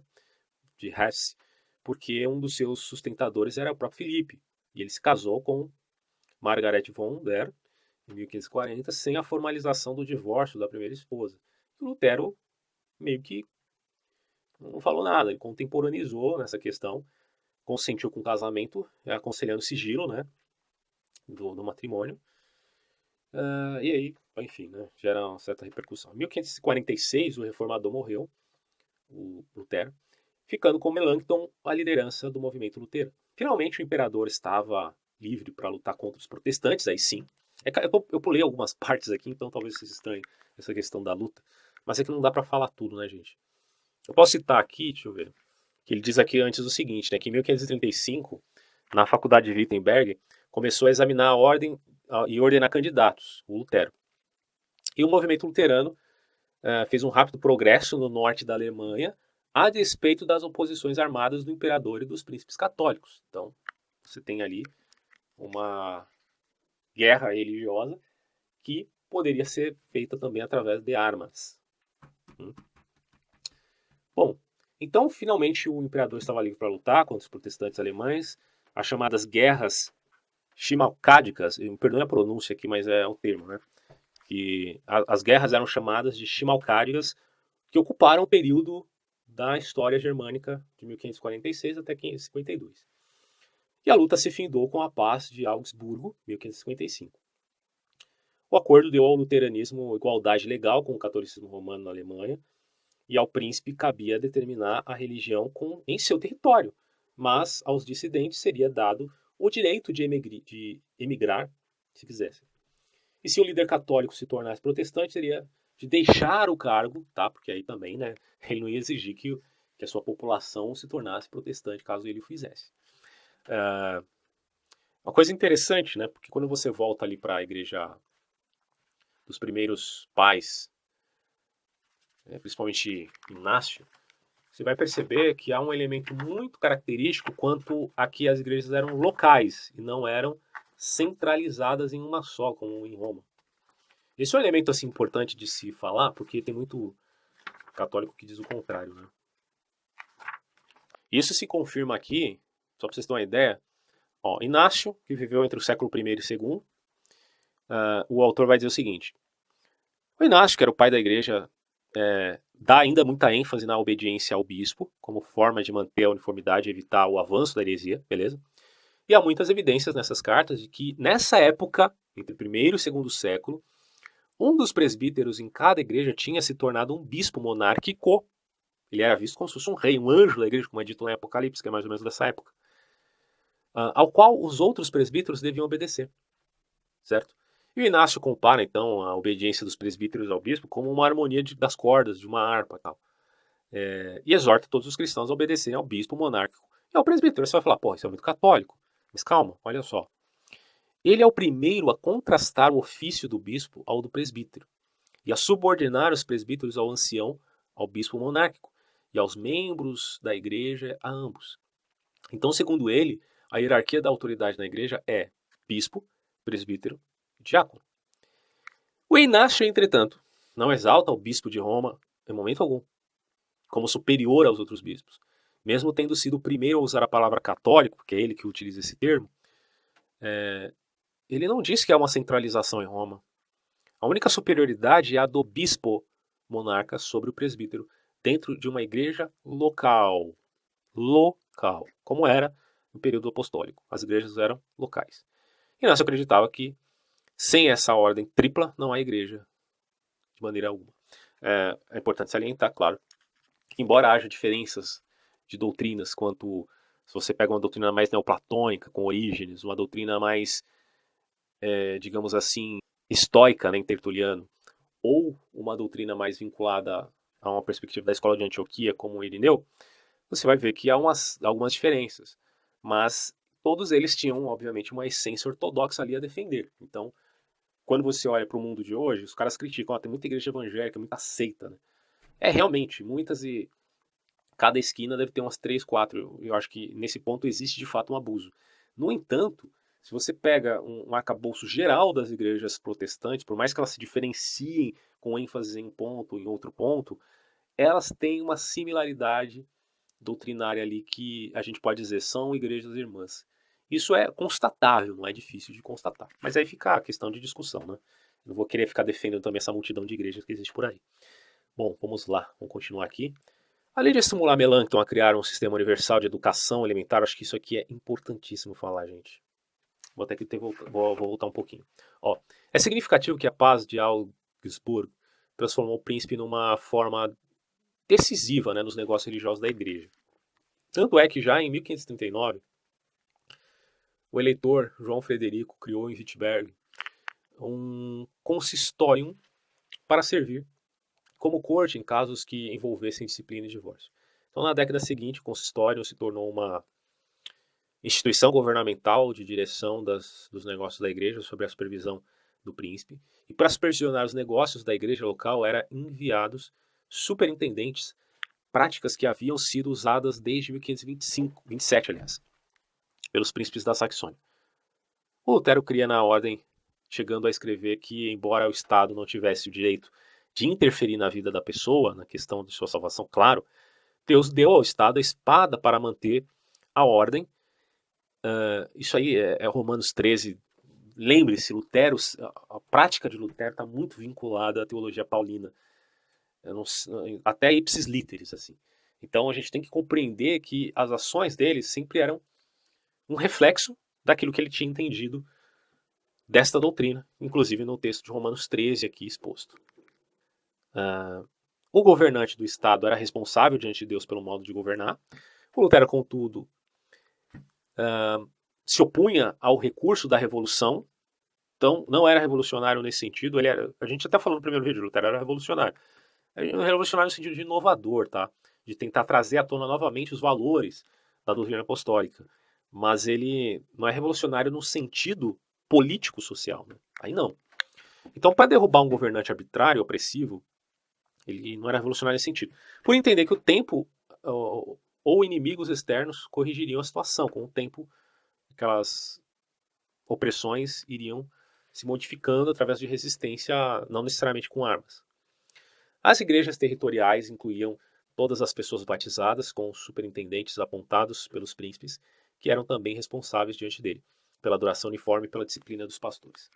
de Hesse, porque um dos seus sustentadores era o próprio Filipe. E ele se casou com Margaret von Der em 1540, sem a formalização do divórcio da primeira esposa. E Lutero meio que não falou nada, ele contemporaneizou nessa questão, consentiu com o casamento, aconselhando sigilo, né, do matrimônio, e aí, enfim, né, gera uma certa repercussão. Em 1546, o reformador morreu, o Lutero, ficando com Melanchthon a liderança do movimento luterano. Finalmente, o imperador estava livre para lutar contra os protestantes, aí sim. Eu pulei algumas partes aqui, então talvez vocês estranhem essa questão da luta, mas é que não dá para falar tudo, né, gente? Eu posso citar aqui, deixa eu ver, que ele diz aqui antes o seguinte, né, que em 1535, na faculdade de Wittenberg, começou a examinar a ordem e ordenar candidatos, o Lutero. E o movimento luterano fez um rápido progresso no norte da Alemanha, a despeito das oposições armadas do imperador e dos príncipes católicos. Então, você tem ali uma guerra religiosa que poderia ser feita também através de armas. Bom, então finalmente o imperador estava livre para lutar contra os protestantes alemães. As chamadas guerras chimalcádicas, me perdoe a pronúncia aqui, mas é um termo, né? Que as guerras eram chamadas de chimalcádicas, que ocuparam o período da história germânica de 1546 até 1552. E a luta se findou com a paz de Augsburgo, 1555. O acordo deu ao luteranismo igualdade legal com o catolicismo romano na Alemanha, e ao príncipe cabia determinar a religião em seu território, mas aos dissidentes seria dado o direito de emigrar, se quisesse. E se o líder católico se tornasse protestante, seria de deixar o cargo, tá? Porque aí também, né, ele não ia exigir que a sua população se tornasse protestante, caso ele o fizesse. Uma coisa interessante, né, porque quando você volta ali para a igreja dos primeiros pais, principalmente Inácio, você vai perceber que há um elemento muito característico quanto a que as igrejas eram locais e não eram centralizadas em uma só, como em Roma. Esse é um elemento assim, importante de se falar, porque tem muito católico que diz o contrário. Né? Isso se confirma aqui, só para vocês terem uma ideia, Inácio, que viveu entre o século I e II, o autor vai dizer o seguinte: o Inácio, que era o pai da igreja, dá ainda muita ênfase na obediência ao bispo, como forma de manter a uniformidade e evitar o avanço da heresia, beleza? E há muitas evidências nessas cartas de que, nessa época, entre o primeiro e o segundo século, um dos presbíteros em cada igreja tinha se tornado um bispo monárquico. Ele era visto como se fosse um rei, um anjo da igreja, como é dito lá em Apocalipse, que é mais ou menos dessa época, ao qual os outros presbíteros deviam obedecer, certo? E o Inácio compara, então, a obediência dos presbíteros ao bispo como uma harmonia das cordas de uma harpa e tal. E exorta todos os cristãos a obedecerem ao bispo monárquico e ao presbítero. Você vai falar, pô, isso é muito católico. Mas calma, olha só. Ele é o primeiro a contrastar o ofício do bispo ao do presbítero e a subordinar os presbíteros ao ancião, ao bispo monárquico, e aos membros da igreja a ambos. Então, segundo ele, a hierarquia da autoridade na igreja é bispo, presbítero e diácono. O Inácio, entretanto, não exalta o bispo de Roma em momento algum como superior aos outros bispos. Mesmo tendo sido o primeiro a usar a palavra católico, porque é ele que utiliza esse termo, ele não diz que há uma centralização em Roma. A única superioridade é a do bispo monarca sobre o presbítero, dentro de uma igreja local, como era no período apostólico. As igrejas eram locais. Inácio acreditava que sem essa ordem tripla não há igreja, de maneira alguma. É importante salientar, claro, que embora haja diferenças de doutrinas, quanto se você pega uma doutrina mais neoplatônica, com Orígenes, uma doutrina mais, digamos assim, estoica, né, em Tertuliano, ou uma doutrina mais vinculada a uma perspectiva da escola de Antioquia, como Irineu, você vai ver que há algumas diferenças. Mas todos eles tinham, obviamente, uma essência ortodoxa ali a defender. Então, quando você olha para o mundo de hoje, os caras criticam, tem muita igreja evangélica, muita seita, né? Realmente, muitas, e cada esquina deve ter umas 3, 4. Eu acho que nesse ponto existe de fato um abuso. No entanto, se você pega um arcabouço geral das igrejas protestantes, por mais que elas se diferenciem com ênfase em outro ponto, elas têm uma similaridade doutrinária ali que a gente pode dizer são igrejas irmãs. Isso é constatável, não é difícil de constatar. Mas aí fica a questão de discussão, né? Não vou querer ficar defendendo também essa multidão de igrejas que existe por aí. Bom, vamos lá, vamos continuar aqui. Além de estimular Melanchthon a criar um sistema universal de educação elementar, acho que isso aqui é importantíssimo falar, gente. Vou até que vou voltar um pouquinho. É significativo que a paz de Augsburgo transformou o príncipe numa forma decisiva, né, nos negócios religiosos da igreja. Tanto é que já em 1539, o eleitor João Frederico criou em Wittenberg um consistorium para servir como corte em casos que envolvessem disciplina e divórcio. Então, na década seguinte, o consistório se tornou uma instituição governamental de direção dos negócios da igreja, sob a supervisão do príncipe. E para supervisionar os negócios da igreja local, eram enviados superintendentes, práticas que haviam sido usadas desde 1527, aliás, pelos príncipes da Saxônia. O Lutero cria na ordem chegando a escrever que, embora o Estado não tivesse o direito de interferir na vida da pessoa, na questão de sua salvação, claro, Deus deu ao Estado a espada para manter a ordem. Isso aí é Romanos 13. Lembre-se, Lutero, a prática de Lutero está muito vinculada à teologia paulina. Não, até ipsis literis, assim. Então a gente tem que compreender que as ações dele sempre eram um reflexo daquilo que ele tinha entendido desta doutrina, inclusive no texto de Romanos 13 aqui exposto. O governante do Estado era responsável diante de Deus pelo modo de governar. O Lutero, contudo, se opunha ao recurso da revolução. Então, não era revolucionário nesse sentido. A gente até falou no primeiro vídeo, Lutero era revolucionário. Revolucionário no sentido de inovador, tá? De tentar trazer à tona novamente os valores da doutrina apostólica. Mas ele não é revolucionário no sentido político-social. Né? Aí não. Então, para derrubar um governante arbitrário, opressivo, ele não era revolucionário nesse sentido. Por entender que o tempo ou inimigos externos corrigiriam a situação. Com o tempo, aquelas opressões iriam se modificando através de resistência, não necessariamente com armas. As igrejas territoriais incluíam todas as pessoas batizadas, com os superintendentes apontados pelos príncipes, que eram também responsáveis diante dele, pela adoração uniforme e pela disciplina dos pastores.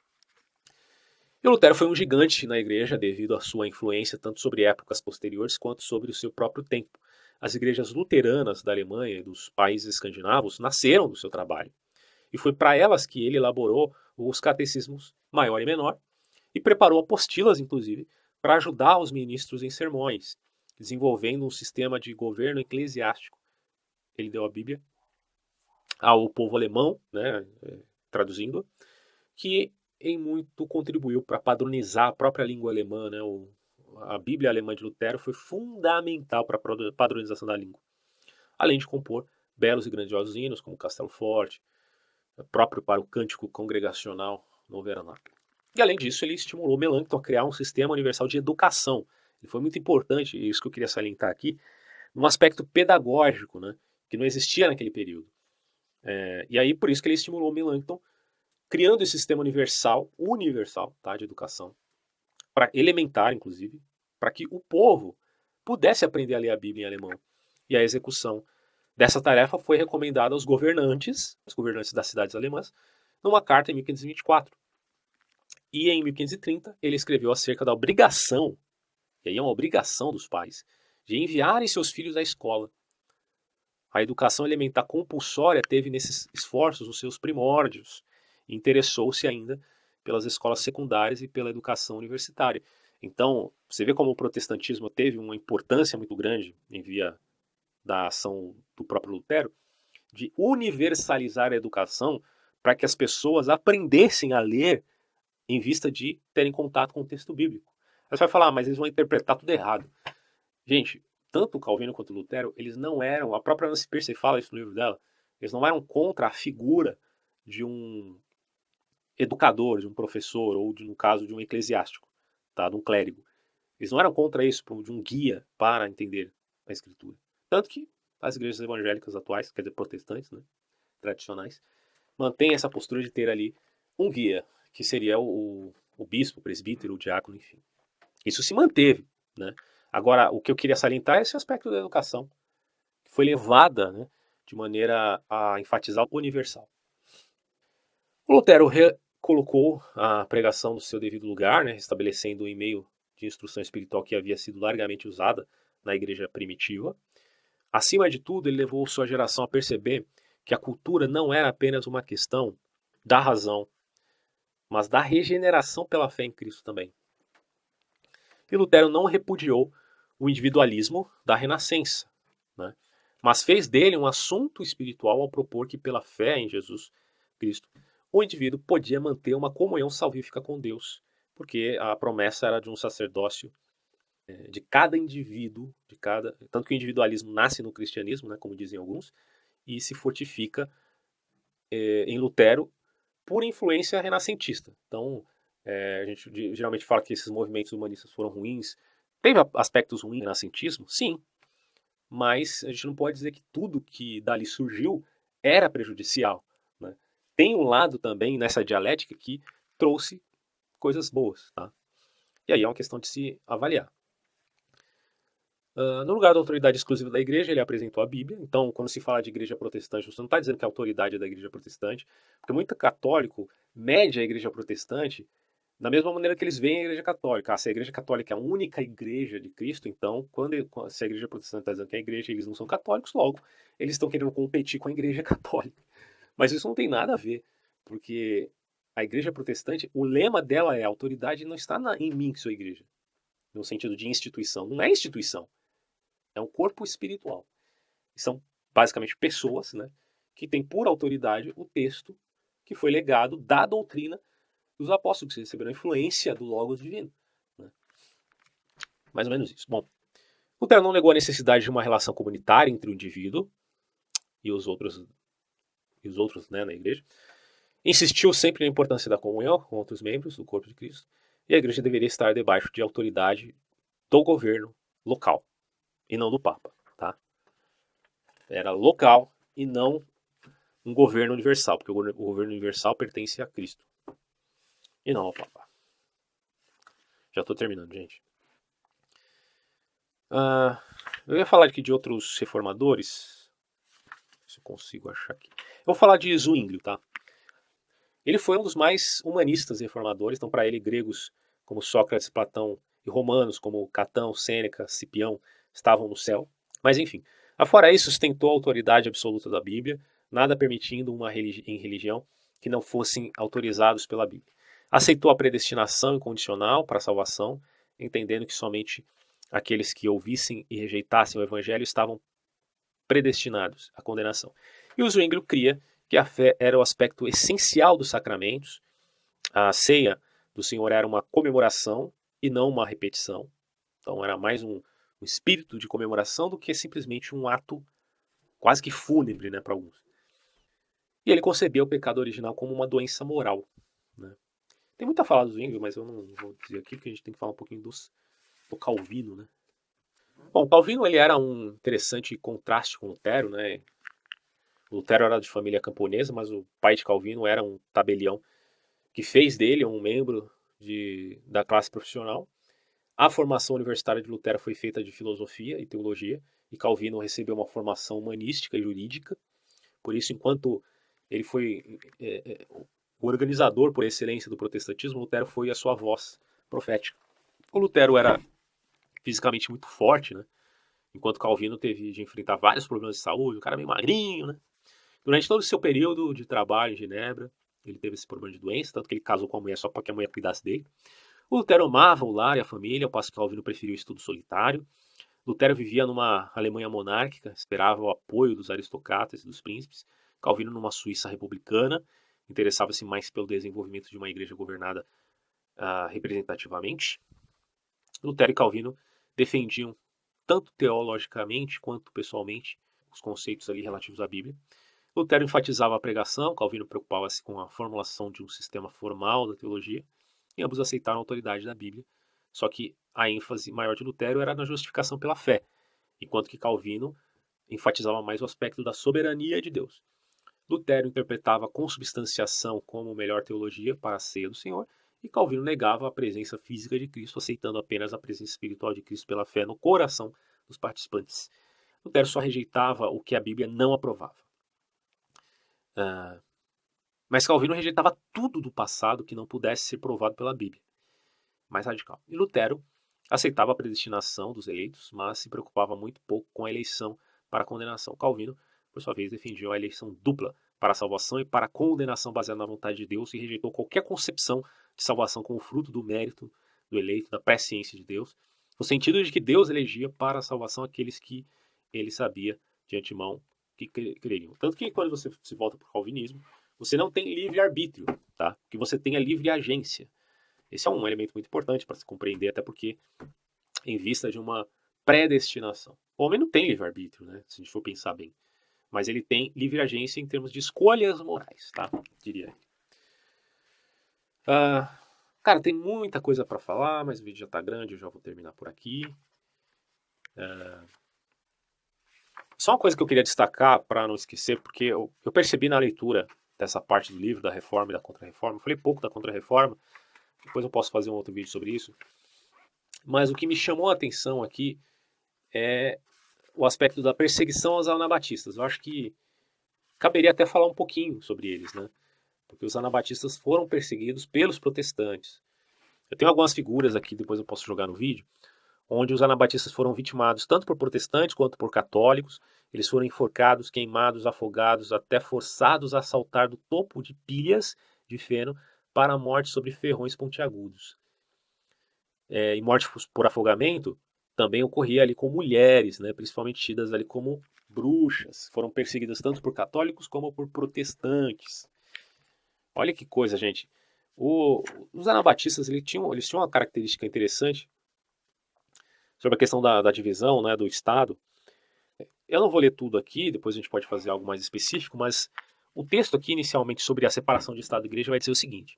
E Lutero foi um gigante na igreja devido à sua influência tanto sobre épocas posteriores quanto sobre o seu próprio tempo. As igrejas luteranas da Alemanha e dos países escandinavos nasceram do seu trabalho. E foi para elas que ele elaborou os catecismos maior e menor e preparou apostilas, inclusive, para ajudar os ministros em sermões, desenvolvendo um sistema de governo eclesiástico. Ele deu a Bíblia ao povo alemão, né, traduzindo, que em muito contribuiu para padronizar a própria língua alemã. Né, a Bíblia alemã de Lutero foi fundamental para a padronização da língua, além de compor belos e grandiosos hinos, como Castelo Forte, próprio para o cântico congregacional no vernáculo. E além disso, ele estimulou Melanchthon a criar um sistema universal de educação. Ele foi muito importante, e isso que eu queria salientar aqui, num aspecto pedagógico, né, que não existia naquele período. E aí, por isso que ele estimulou Melanchthon, criando esse sistema universal tá, de educação, para elementar, inclusive, para que o povo pudesse aprender a ler a Bíblia em alemão. E a execução dessa tarefa foi recomendada aos governantes, os governantes das cidades alemãs, numa carta em 1524. E em 1530 ele escreveu acerca da obrigação, e aí é uma obrigação dos pais, de enviarem seus filhos à escola. A educação elementar compulsória teve nesses esforços os seus primórdios, e interessou-se ainda pelas escolas secundárias e pela educação universitária. Então, você vê como o protestantismo teve uma importância muito grande em via da ação do próprio Lutero, de universalizar a educação para que as pessoas aprendessem a ler em vista de terem contato com o texto bíblico. Aí você vai falar, mas eles vão interpretar tudo errado. Gente, tanto Calvino quanto Lutero, eles não eram, a própria Nancy Pearcey fala isso no livro dela, eles não eram contra a figura de um educador, de um professor, ou no caso de um eclesiástico, tá, de um clérigo. Eles não eram contra isso, de um guia para entender a escritura. Tanto que as igrejas evangélicas atuais, quer dizer, protestantes, né, tradicionais, mantêm essa postura de ter ali um guia, que seria o bispo, o presbítero, o diácono, enfim. Isso se manteve. Né? Agora, o que eu queria salientar é esse aspecto da educação, que foi levada, né, de maneira a enfatizar o universal. O Lutero colocou a pregação no seu devido lugar, né, estabelecendo o e-mail de instrução espiritual que havia sido largamente usada na igreja primitiva. Acima de tudo, ele levou sua geração a perceber que a cultura não era apenas uma questão da razão, mas da regeneração pela fé em Cristo também. E Lutero não repudiou o individualismo da Renascença, né? Mas fez dele um assunto espiritual ao propor que pela fé em Jesus Cristo, o indivíduo podia manter uma comunhão salvífica com Deus, porque a promessa era de um sacerdócio de cada indivíduo, tanto que o individualismo nasce no cristianismo, né, como dizem alguns, e se fortifica em Lutero por influência renascentista. Então, a gente geralmente fala que esses movimentos humanistas foram ruins. Teve aspectos ruins no renascentismo? Sim. Mas a gente não pode dizer que tudo que dali surgiu era prejudicial. Né? Tem um lado também nessa dialética que trouxe coisas boas, tá? E aí é uma questão de se avaliar. No lugar da autoridade exclusiva da igreja, ele apresentou a Bíblia. Então, quando se fala de igreja protestante, você não está dizendo que a autoridade é da igreja protestante, porque muito católico mede a igreja protestante da mesma maneira que eles veem a igreja católica. Se a igreja católica é a única igreja de Cristo, então, se a igreja protestante está dizendo que é a igreja e eles não são católicos, logo, eles estão querendo competir com a igreja católica. Mas isso não tem nada a ver, porque a igreja protestante, o lema dela é: a autoridade não está em mim, que sou igreja, no sentido de instituição. Não é instituição. É um corpo espiritual. São basicamente pessoas, né, que têm por autoridade o texto que foi legado da doutrina dos apóstolos, que receberam a influência do Logos divino. Né? Mais ou menos isso. Bom, Lutero não negou a necessidade de uma relação comunitária entre o indivíduo e os outros né, na igreja. Insistiu sempre na importância da comunhão com outros membros do corpo de Cristo. E a igreja deveria estar debaixo de autoridade do governo local e não do Papa. Tá? Era local e não um governo universal, porque o governo universal pertence a Cristo e não ao Papa. Já estou terminando, gente. Eu ia falar aqui de outros reformadores. Se eu consigo achar aqui. Eu vou falar de Zwinglio, tá? Ele foi um dos mais humanistas reformadores. Então, para ele, gregos como Sócrates, Platão e romanos como Catão, Sêneca, Cipião estavam no céu. Mas, enfim, afora isso, sustentou a autoridade absoluta da Bíblia, nada permitindo em religião que não fossem autorizados pela Bíblia. Aceitou a predestinação incondicional para a salvação, entendendo que somente aqueles que ouvissem e rejeitassem o evangelho estavam predestinados à condenação. E o Zwinglio cria que a fé era o aspecto essencial dos sacramentos. A ceia do Senhor era uma comemoração e não uma repetição. Então era mais um espírito de comemoração do que simplesmente um ato quase que fúnebre, né, para alguns. E ele concebeu o pecado original como uma doença moral. Né? Tem muita fala do Zwinglio, mas eu não vou dizer aqui, porque a gente tem que falar um pouquinho do Calvino. Né? Bom, Calvino ele era um interessante contraste com Lutero. Né? Lutero era de família camponesa, mas o pai de Calvino era um tabelião que fez dele um membro da classe profissional. A formação universitária de Lutero foi feita de filosofia e teologia, e Calvino recebeu uma formação humanística e jurídica. Por isso, enquanto ele foi o organizador por excelência do protestantismo, Lutero foi a sua voz profética. O Lutero era fisicamente muito forte, né? Enquanto Calvino teve de enfrentar vários problemas de saúde, o cara meio magrinho, né? Durante todo o seu período de trabalho em Genebra, ele teve esse problema de doença, tanto que ele casou com a mulher só para que a mulher cuidasse dele. O Lutero amava o lar e a família, ao passo que Calvino preferiu o estudo solitário. Lutero vivia numa Alemanha monárquica, esperava o apoio dos aristocratas e dos príncipes. Calvino numa Suíça republicana, interessava-se mais pelo desenvolvimento de uma igreja governada representativamente. Lutero e Calvino defendiam, tanto teologicamente quanto pessoalmente, os conceitos ali relativos à Bíblia. Lutero enfatizava a pregação, Calvino preocupava-se com a formulação de um sistema formal da teologia, e ambos aceitaram a autoridade da Bíblia, só que a ênfase maior de Lutero era na justificação pela fé, enquanto que Calvino enfatizava mais o aspecto da soberania de Deus. Lutero interpretava a consubstanciação como melhor teologia para a ceia do Senhor, e Calvino negava a presença física de Cristo, aceitando apenas a presença espiritual de Cristo pela fé no coração dos participantes. Lutero só rejeitava o que a Bíblia não aprovava. Mas Calvino rejeitava tudo do passado que não pudesse ser provado pela Bíblia. Mais radical. E Lutero aceitava a predestinação dos eleitos, mas se preocupava muito pouco com a eleição para a condenação. Calvino, por sua vez, defendia a eleição dupla para a salvação e para a condenação baseada na vontade de Deus, e rejeitou qualquer concepção de salvação como fruto do mérito do eleito, da presciência de Deus, no sentido de que Deus elegia para a salvação aqueles que ele sabia de antemão que creriam. Tanto que quando você se volta para o calvinismo, você não tem livre-arbítrio, tá? Que você tenha livre agência. Esse é um elemento muito importante para se compreender, até porque em vista de uma predestinação. O homem não tem livre-arbítrio, né? Se a gente for pensar bem. Mas ele tem livre agência em termos de escolhas morais, tá? Diria. Cara, tem muita coisa para falar, mas o vídeo já tá grande, eu já vou terminar por aqui. Só uma coisa que eu queria destacar para não esquecer, porque eu percebi na leitura essa parte do livro, da reforma e da contra-reforma. Eu falei pouco da contra-reforma, depois eu posso fazer um outro vídeo sobre isso. Mas o que me chamou a atenção aqui é o aspecto da perseguição aos anabatistas. Eu acho que caberia até falar um pouquinho sobre eles, né? Porque os anabatistas foram perseguidos pelos protestantes. Eu tenho algumas figuras aqui, depois eu posso jogar no vídeo, onde os anabatistas foram vitimados tanto por protestantes quanto por católicos. Eles foram enforcados, queimados, afogados, até forçados a saltar do topo de pilhas de feno para a morte sobre ferrões pontiagudos. E morte por afogamento também ocorria ali com mulheres, né, principalmente tidas ali como bruxas. Foram perseguidas tanto por católicos como por protestantes. Olha que coisa, gente. Os anabatistas eles tinham uma característica interessante sobre a questão da divisão, né, do Estado. Eu não vou ler tudo aqui, depois a gente pode fazer algo mais específico, mas o texto aqui inicialmente sobre a separação de Estado e Igreja vai dizer o seguinte: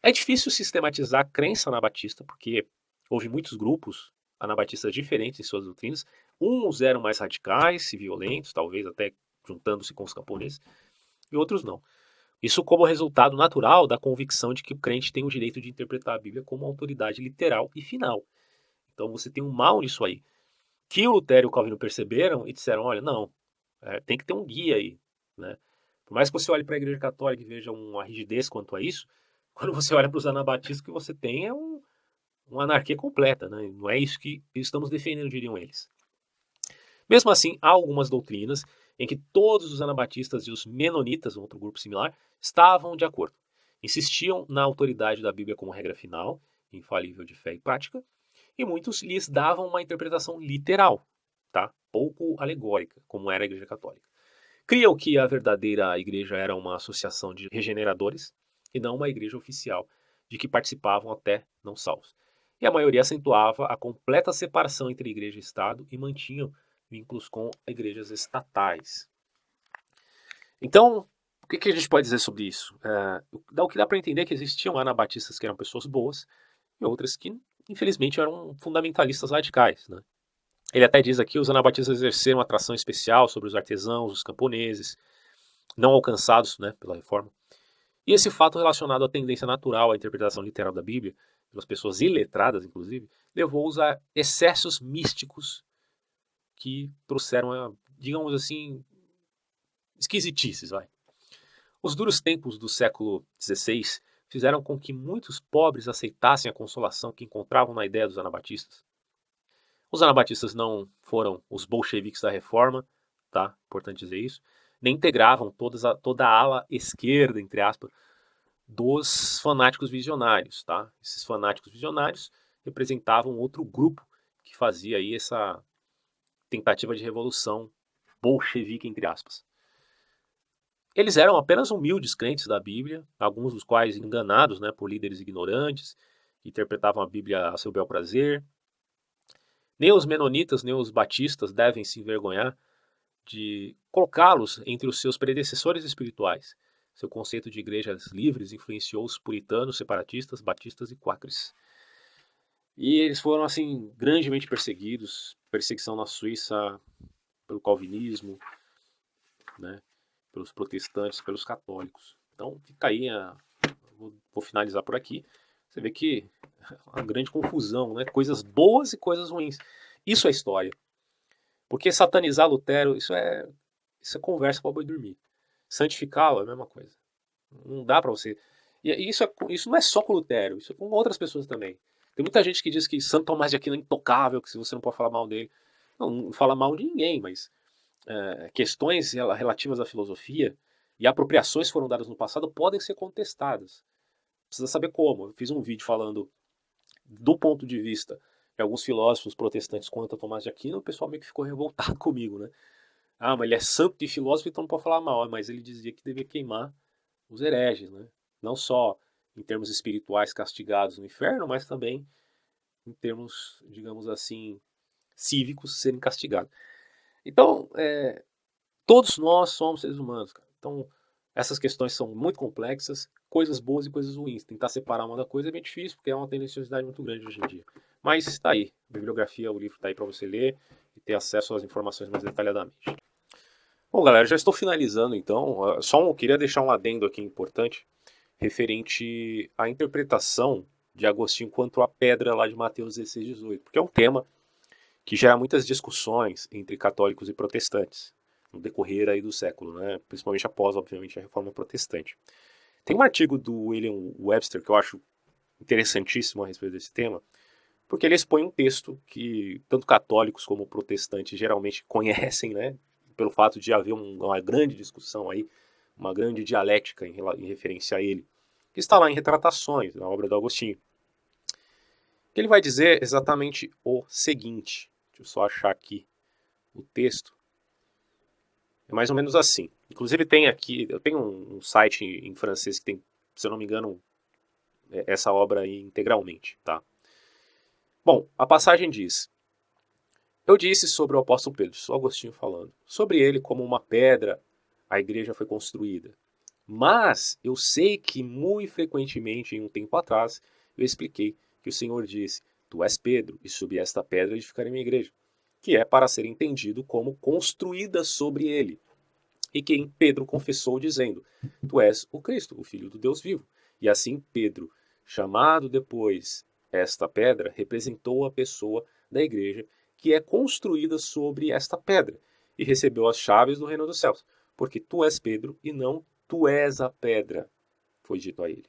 é difícil sistematizar a crença anabatista, porque houve muitos grupos anabatistas diferentes em suas doutrinas. Uns eram mais radicais e violentos, talvez até juntando-se com os camponeses, e outros não. Isso como resultado natural da convicção de que o crente tem o direito de interpretar a Bíblia como autoridade literal e final. Então você tem um mal nisso aí. Que o Lutero e o Calvino perceberam e disseram, olha, não, tem que ter um guia aí, né? Por mais que você olhe para a Igreja Católica e veja uma rigidez quanto a isso, quando você olha para os anabatistas, o que você tem é uma anarquia completa, né? Não é isso que estamos defendendo, diriam eles. Mesmo assim, há algumas doutrinas em que todos os anabatistas e os menonitas, outro grupo similar, estavam de acordo. Insistiam na autoridade da Bíblia como regra final, infalível de fé e prática, e muitos lhes davam uma interpretação literal, tá? Pouco alegórica, como era a Igreja Católica. Criam que a verdadeira igreja era uma associação de regeneradores e não uma igreja oficial, de que participavam até não salvos. E a maioria acentuava a completa separação entre igreja e Estado e mantinham vínculos com igrejas estatais. Então, o que a gente pode dizer sobre isso? O que dá para entender é que existiam anabatistas que eram pessoas boas e outras que, infelizmente, eram fundamentalistas radicais, né? Ele até diz aqui que os anabatistas exerceram uma atração especial sobre os artesãos, os camponeses, não alcançados, né, pela reforma. E esse fato relacionado à tendência natural à interpretação literal da Bíblia, pelas pessoas iletradas, inclusive, levou-os a excessos místicos que trouxeram, digamos assim, esquisitices. Os duros tempos do século XVI fizeram com que muitos pobres aceitassem a consolação que encontravam na ideia dos anabatistas. Os anabatistas não foram os bolcheviques da reforma, tá? Importante dizer isso, nem integravam toda a ala esquerda, entre aspas, dos fanáticos visionários, tá? Esses fanáticos visionários representavam outro grupo que fazia aí essa tentativa de revolução bolchevique, entre aspas. Eles eram apenas humildes crentes da Bíblia, alguns dos quais enganados, né, por líderes ignorantes, que interpretavam a Bíblia a seu bel prazer. Nem os menonitas, nem os batistas devem se envergonhar de colocá-los entre os seus predecessores espirituais. Seu conceito de igrejas livres influenciou os puritanos, separatistas, batistas e quáqueres. E eles foram, assim, grandemente perseguidos. Perseguição na Suíça pelo calvinismo, né, pelos protestantes, pelos católicos. Então, fica aí, vou finalizar por aqui. Você vê que é uma grande confusão, né? Coisas boas e coisas ruins. Isso é história. Porque satanizar Lutero, isso é conversa para boi dormir. Santificá-lo é a mesma coisa. Não dá para você. E isso não é só com Lutero, isso é com outras pessoas também. Tem muita gente que diz que Santo Tomás de Aquino é intocável, que se você não pode falar mal dele. Não fala mal de ninguém, mas questões relativas à filosofia e apropriações que foram dadas no passado podem ser contestadas. Precisa saber como. Eu fiz um vídeo falando do ponto de vista de alguns filósofos protestantes quanto a Tomás de Aquino, o pessoal meio que ficou revoltado comigo, né? Ah, mas ele é santo e filósofo, então não pode falar mal. Mas ele dizia que devia queimar os hereges, né? Não só em termos espirituais castigados no inferno, mas também em termos, digamos assim, cívicos serem castigados. Então, todos nós somos seres humanos, cara. Então, essas questões são muito complexas, coisas boas e coisas ruins. Tentar separar uma da coisa é bem difícil, porque é uma tendenciosidade muito grande hoje em dia. Mas está aí, a bibliografia, o livro está aí para você ler e ter acesso às informações mais detalhadamente. Bom, galera, já estou finalizando então. Queria deixar um adendo aqui importante referente à interpretação de Agostinho quanto à pedra lá de Mateus 16, 18, porque é um tema que gera muitas discussões entre católicos e protestantes no decorrer aí do século, né? Principalmente após, obviamente, a Reforma Protestante. Tem um artigo do William Webster que eu acho interessantíssimo a respeito desse tema, porque ele expõe um texto que tanto católicos como protestantes geralmente conhecem, né? Pelo fato de haver uma grande discussão aí, uma grande dialética em referência a ele, que está lá em Retratações, na obra do Agostinho. Ele vai dizer exatamente o seguinte, deixa eu só achar aqui o texto, é mais ou menos assim. Inclusive tem aqui, eu tenho um site em francês que tem, se eu não me engano, essa obra aí integralmente, tá? Bom, a passagem diz: eu disse sobre o apóstolo Pedro, sou Agostinho falando, sobre ele como uma pedra a igreja foi construída. Mas eu sei que muito frequentemente, em um tempo atrás, eu expliquei que o Senhor disse: tu és Pedro, e sobre esta pedra edificarei minha igreja, que é para ser entendido como construída sobre ele. E quem Pedro confessou dizendo: tu és o Cristo, o Filho do Deus vivo. E assim Pedro, chamado depois esta pedra, representou a pessoa da igreja que é construída sobre esta pedra e recebeu as chaves do reino dos céus. Porque tu és Pedro e não tu és a pedra, foi dito a ele.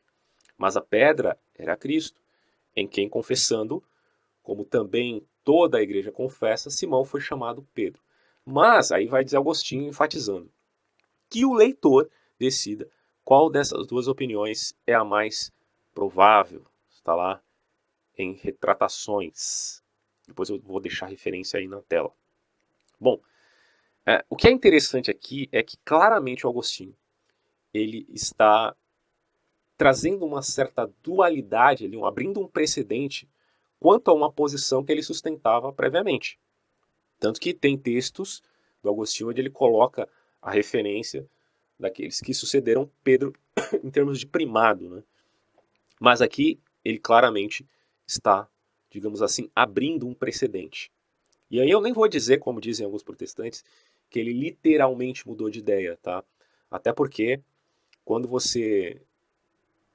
Mas a pedra era Cristo, em quem confessando, como também toda a igreja confessa, Simão foi chamado Pedro. Mas, aí vai dizer Agostinho enfatizando, que o leitor decida qual dessas duas opiniões é a mais provável. Está lá em Retratações. Depois eu vou deixar a referência aí na tela. Bom, o que é interessante aqui é que claramente o Agostinho ele está trazendo uma certa dualidade, ali, abrindo um precedente quanto a uma posição que ele sustentava previamente. Tanto que tem textos do Agostinho onde ele coloca a referência daqueles que sucederam Pedro em termos de primado, né? Mas aqui ele claramente está, digamos assim, abrindo um precedente. E aí eu nem vou dizer, como dizem alguns protestantes, que ele literalmente mudou de ideia, tá? Até porque quando você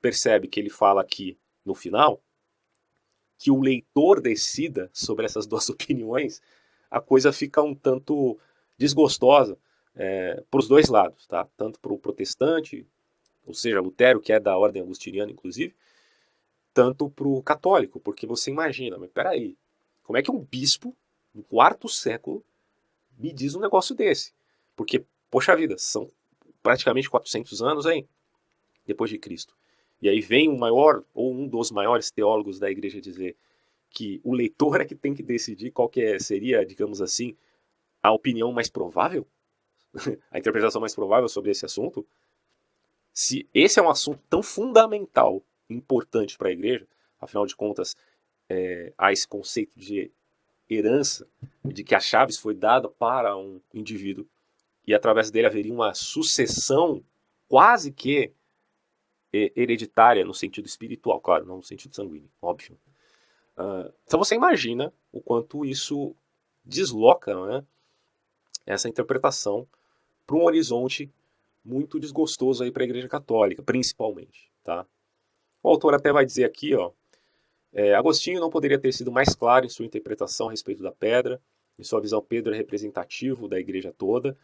percebe que ele fala aqui no final que o leitor decida sobre essas duas opiniões, a coisa fica um tanto desgostosa para os dois lados, tá? Tanto para o protestante, ou seja, Lutero, que é da ordem agostiniana, inclusive, tanto para o católico, porque você imagina, mas peraí, como é que um bispo, no quarto século, me diz um negócio desse? Porque, poxa vida, são praticamente 400 anos aí, depois de Cristo. E aí vem o maior, ou um dos maiores teólogos da igreja dizer que o leitor é que tem que decidir qual que seria, digamos assim, a opinião mais provável, a interpretação mais provável sobre esse assunto. Se esse é um assunto tão fundamental, importante para a igreja, afinal de contas, há esse conceito de herança, de que a chaves foi dada para um indivíduo e através dele haveria uma sucessão quase que hereditária no sentido espiritual, claro, não no sentido sanguíneo, óbvio. Então você imagina o quanto isso desloca, né, essa interpretação para um horizonte muito desgostoso aí para a Igreja Católica, principalmente, tá? O autor até vai dizer aqui, ó, Agostinho não poderia ter sido mais claro em sua interpretação a respeito da pedra. Em sua visão, Pedro é representativo da igreja toda.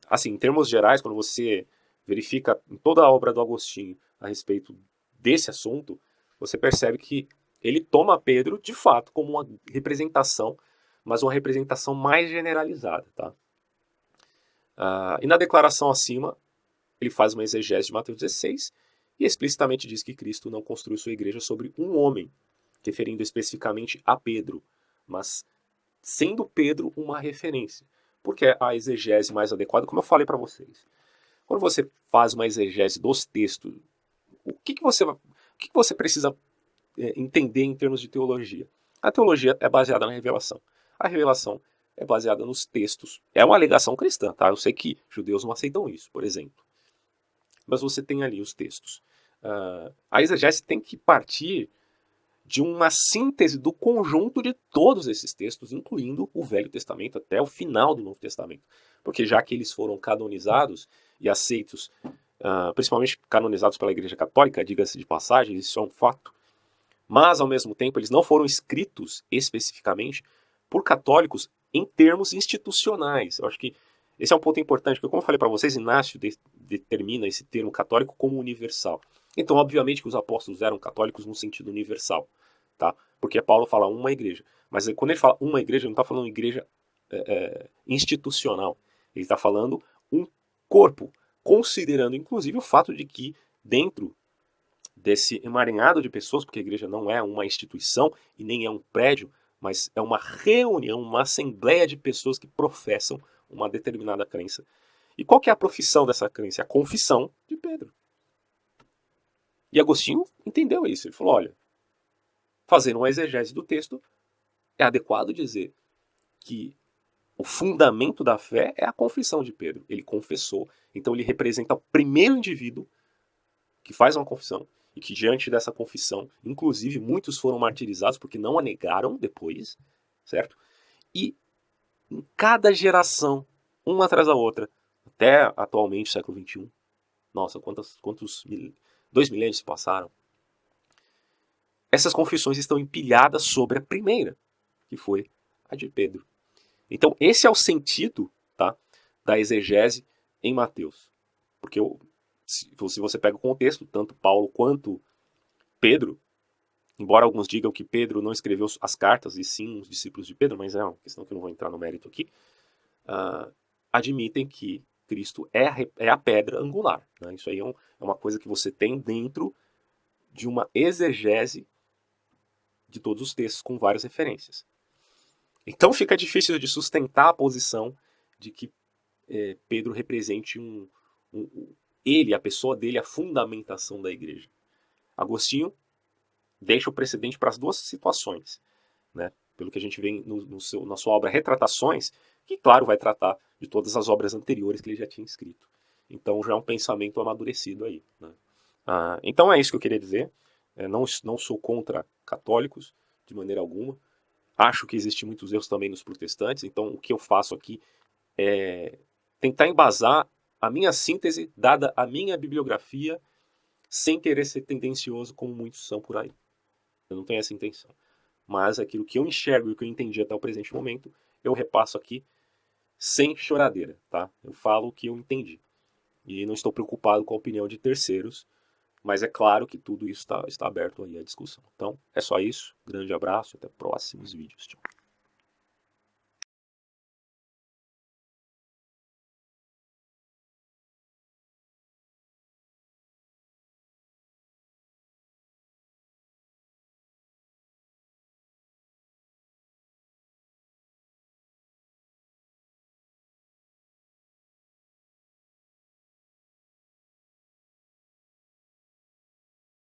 Assim, em termos gerais, quando você verifica em toda a obra do Agostinho a respeito desse assunto, você percebe que ele toma Pedro, de fato, como uma representação, mas uma representação mais generalizada. Tá? E na declaração acima, ele faz uma exegese de Mateus 16 e explicitamente diz que Cristo não construiu sua igreja sobre um homem, referindo especificamente a Pedro, mas sendo Pedro uma referência. Porque a exegese mais adequada, como eu falei para vocês, quando você faz uma exegese dos textos, o que você precisa entender em termos de teologia? A teologia é baseada na revelação. A revelação é baseada nos textos. É uma alegação cristã, tá? Eu sei que judeus não aceitam isso, por exemplo. Mas você tem ali os textos. A exegese tem que partir de uma síntese do conjunto de todos esses textos, incluindo o Velho Testamento até o final do Novo Testamento. Porque já que eles foram canonizados e aceitos, principalmente canonizados pela Igreja Católica, diga-se de passagem, isso é um fato, mas ao mesmo tempo eles não foram escritos especificamente por católicos em termos institucionais. Eu acho que esse é um ponto importante, porque como eu falei para vocês, Inácio determina esse termo católico como universal. Então, obviamente que os apóstolos eram católicos no sentido universal, tá? Porque Paulo fala uma igreja. Mas quando ele fala uma igreja, ele não está falando igreja institucional. Ele está falando um corpo, considerando inclusive o fato de que dentro desse emaranhado de pessoas, porque a igreja não é uma instituição e nem é um prédio, mas é uma reunião, uma assembleia de pessoas que professam uma determinada crença. E qual que é a profissão dessa crença? A confissão de Pedro. E Agostinho entendeu isso. Ele falou, olha, fazendo uma exegese do texto, é adequado dizer que o fundamento da fé é a confissão de Pedro. Ele confessou, então ele representa o primeiro indivíduo que faz uma confissão, e que diante dessa confissão, inclusive muitos foram martirizados porque não a negaram depois, certo? E em cada geração, uma atrás da outra, até atualmente, século XXI, nossa, quantos 2 milênios se passaram, essas confissões estão empilhadas sobre a primeira, que foi a de Pedro. Então esse é o sentido, tá, da exegese em Mateus. Porque se você pega o contexto, tanto Paulo quanto Pedro, embora alguns digam que Pedro não escreveu as cartas, e sim os discípulos de Pedro, mas é uma questão que eu não vou entrar no mérito aqui, admitem que Cristo é a pedra angular. Né? Isso aí é uma coisa que você tem dentro de uma exegese de todos os textos, com várias referências. Então fica difícil de sustentar a posição de que Pedro represente ele, a pessoa dele, a fundamentação da igreja. Agostinho deixa o precedente para as duas situações, né? Pelo que a gente vê na sua obra Retratações, que, claro, vai tratar de todas as obras anteriores que ele já tinha escrito. Então já é um pensamento amadurecido aí. Né? Então é isso que eu queria dizer. Não sou contra católicos, de maneira alguma. Acho que existem muitos erros também nos protestantes, então o que eu faço aqui é tentar embasar a minha síntese, dada a minha bibliografia, sem querer ser tendencioso como muitos são por aí. Eu não tenho essa intenção. Mas aquilo que eu enxergo e que eu entendi até o presente momento, eu repasso aqui sem choradeira, tá? Eu falo o que eu entendi. E não estou preocupado com a opinião de terceiros, mas é claro que tudo isso está aberto aí à discussão. Então, é só isso. Grande abraço e até próximos vídeos. Tchau.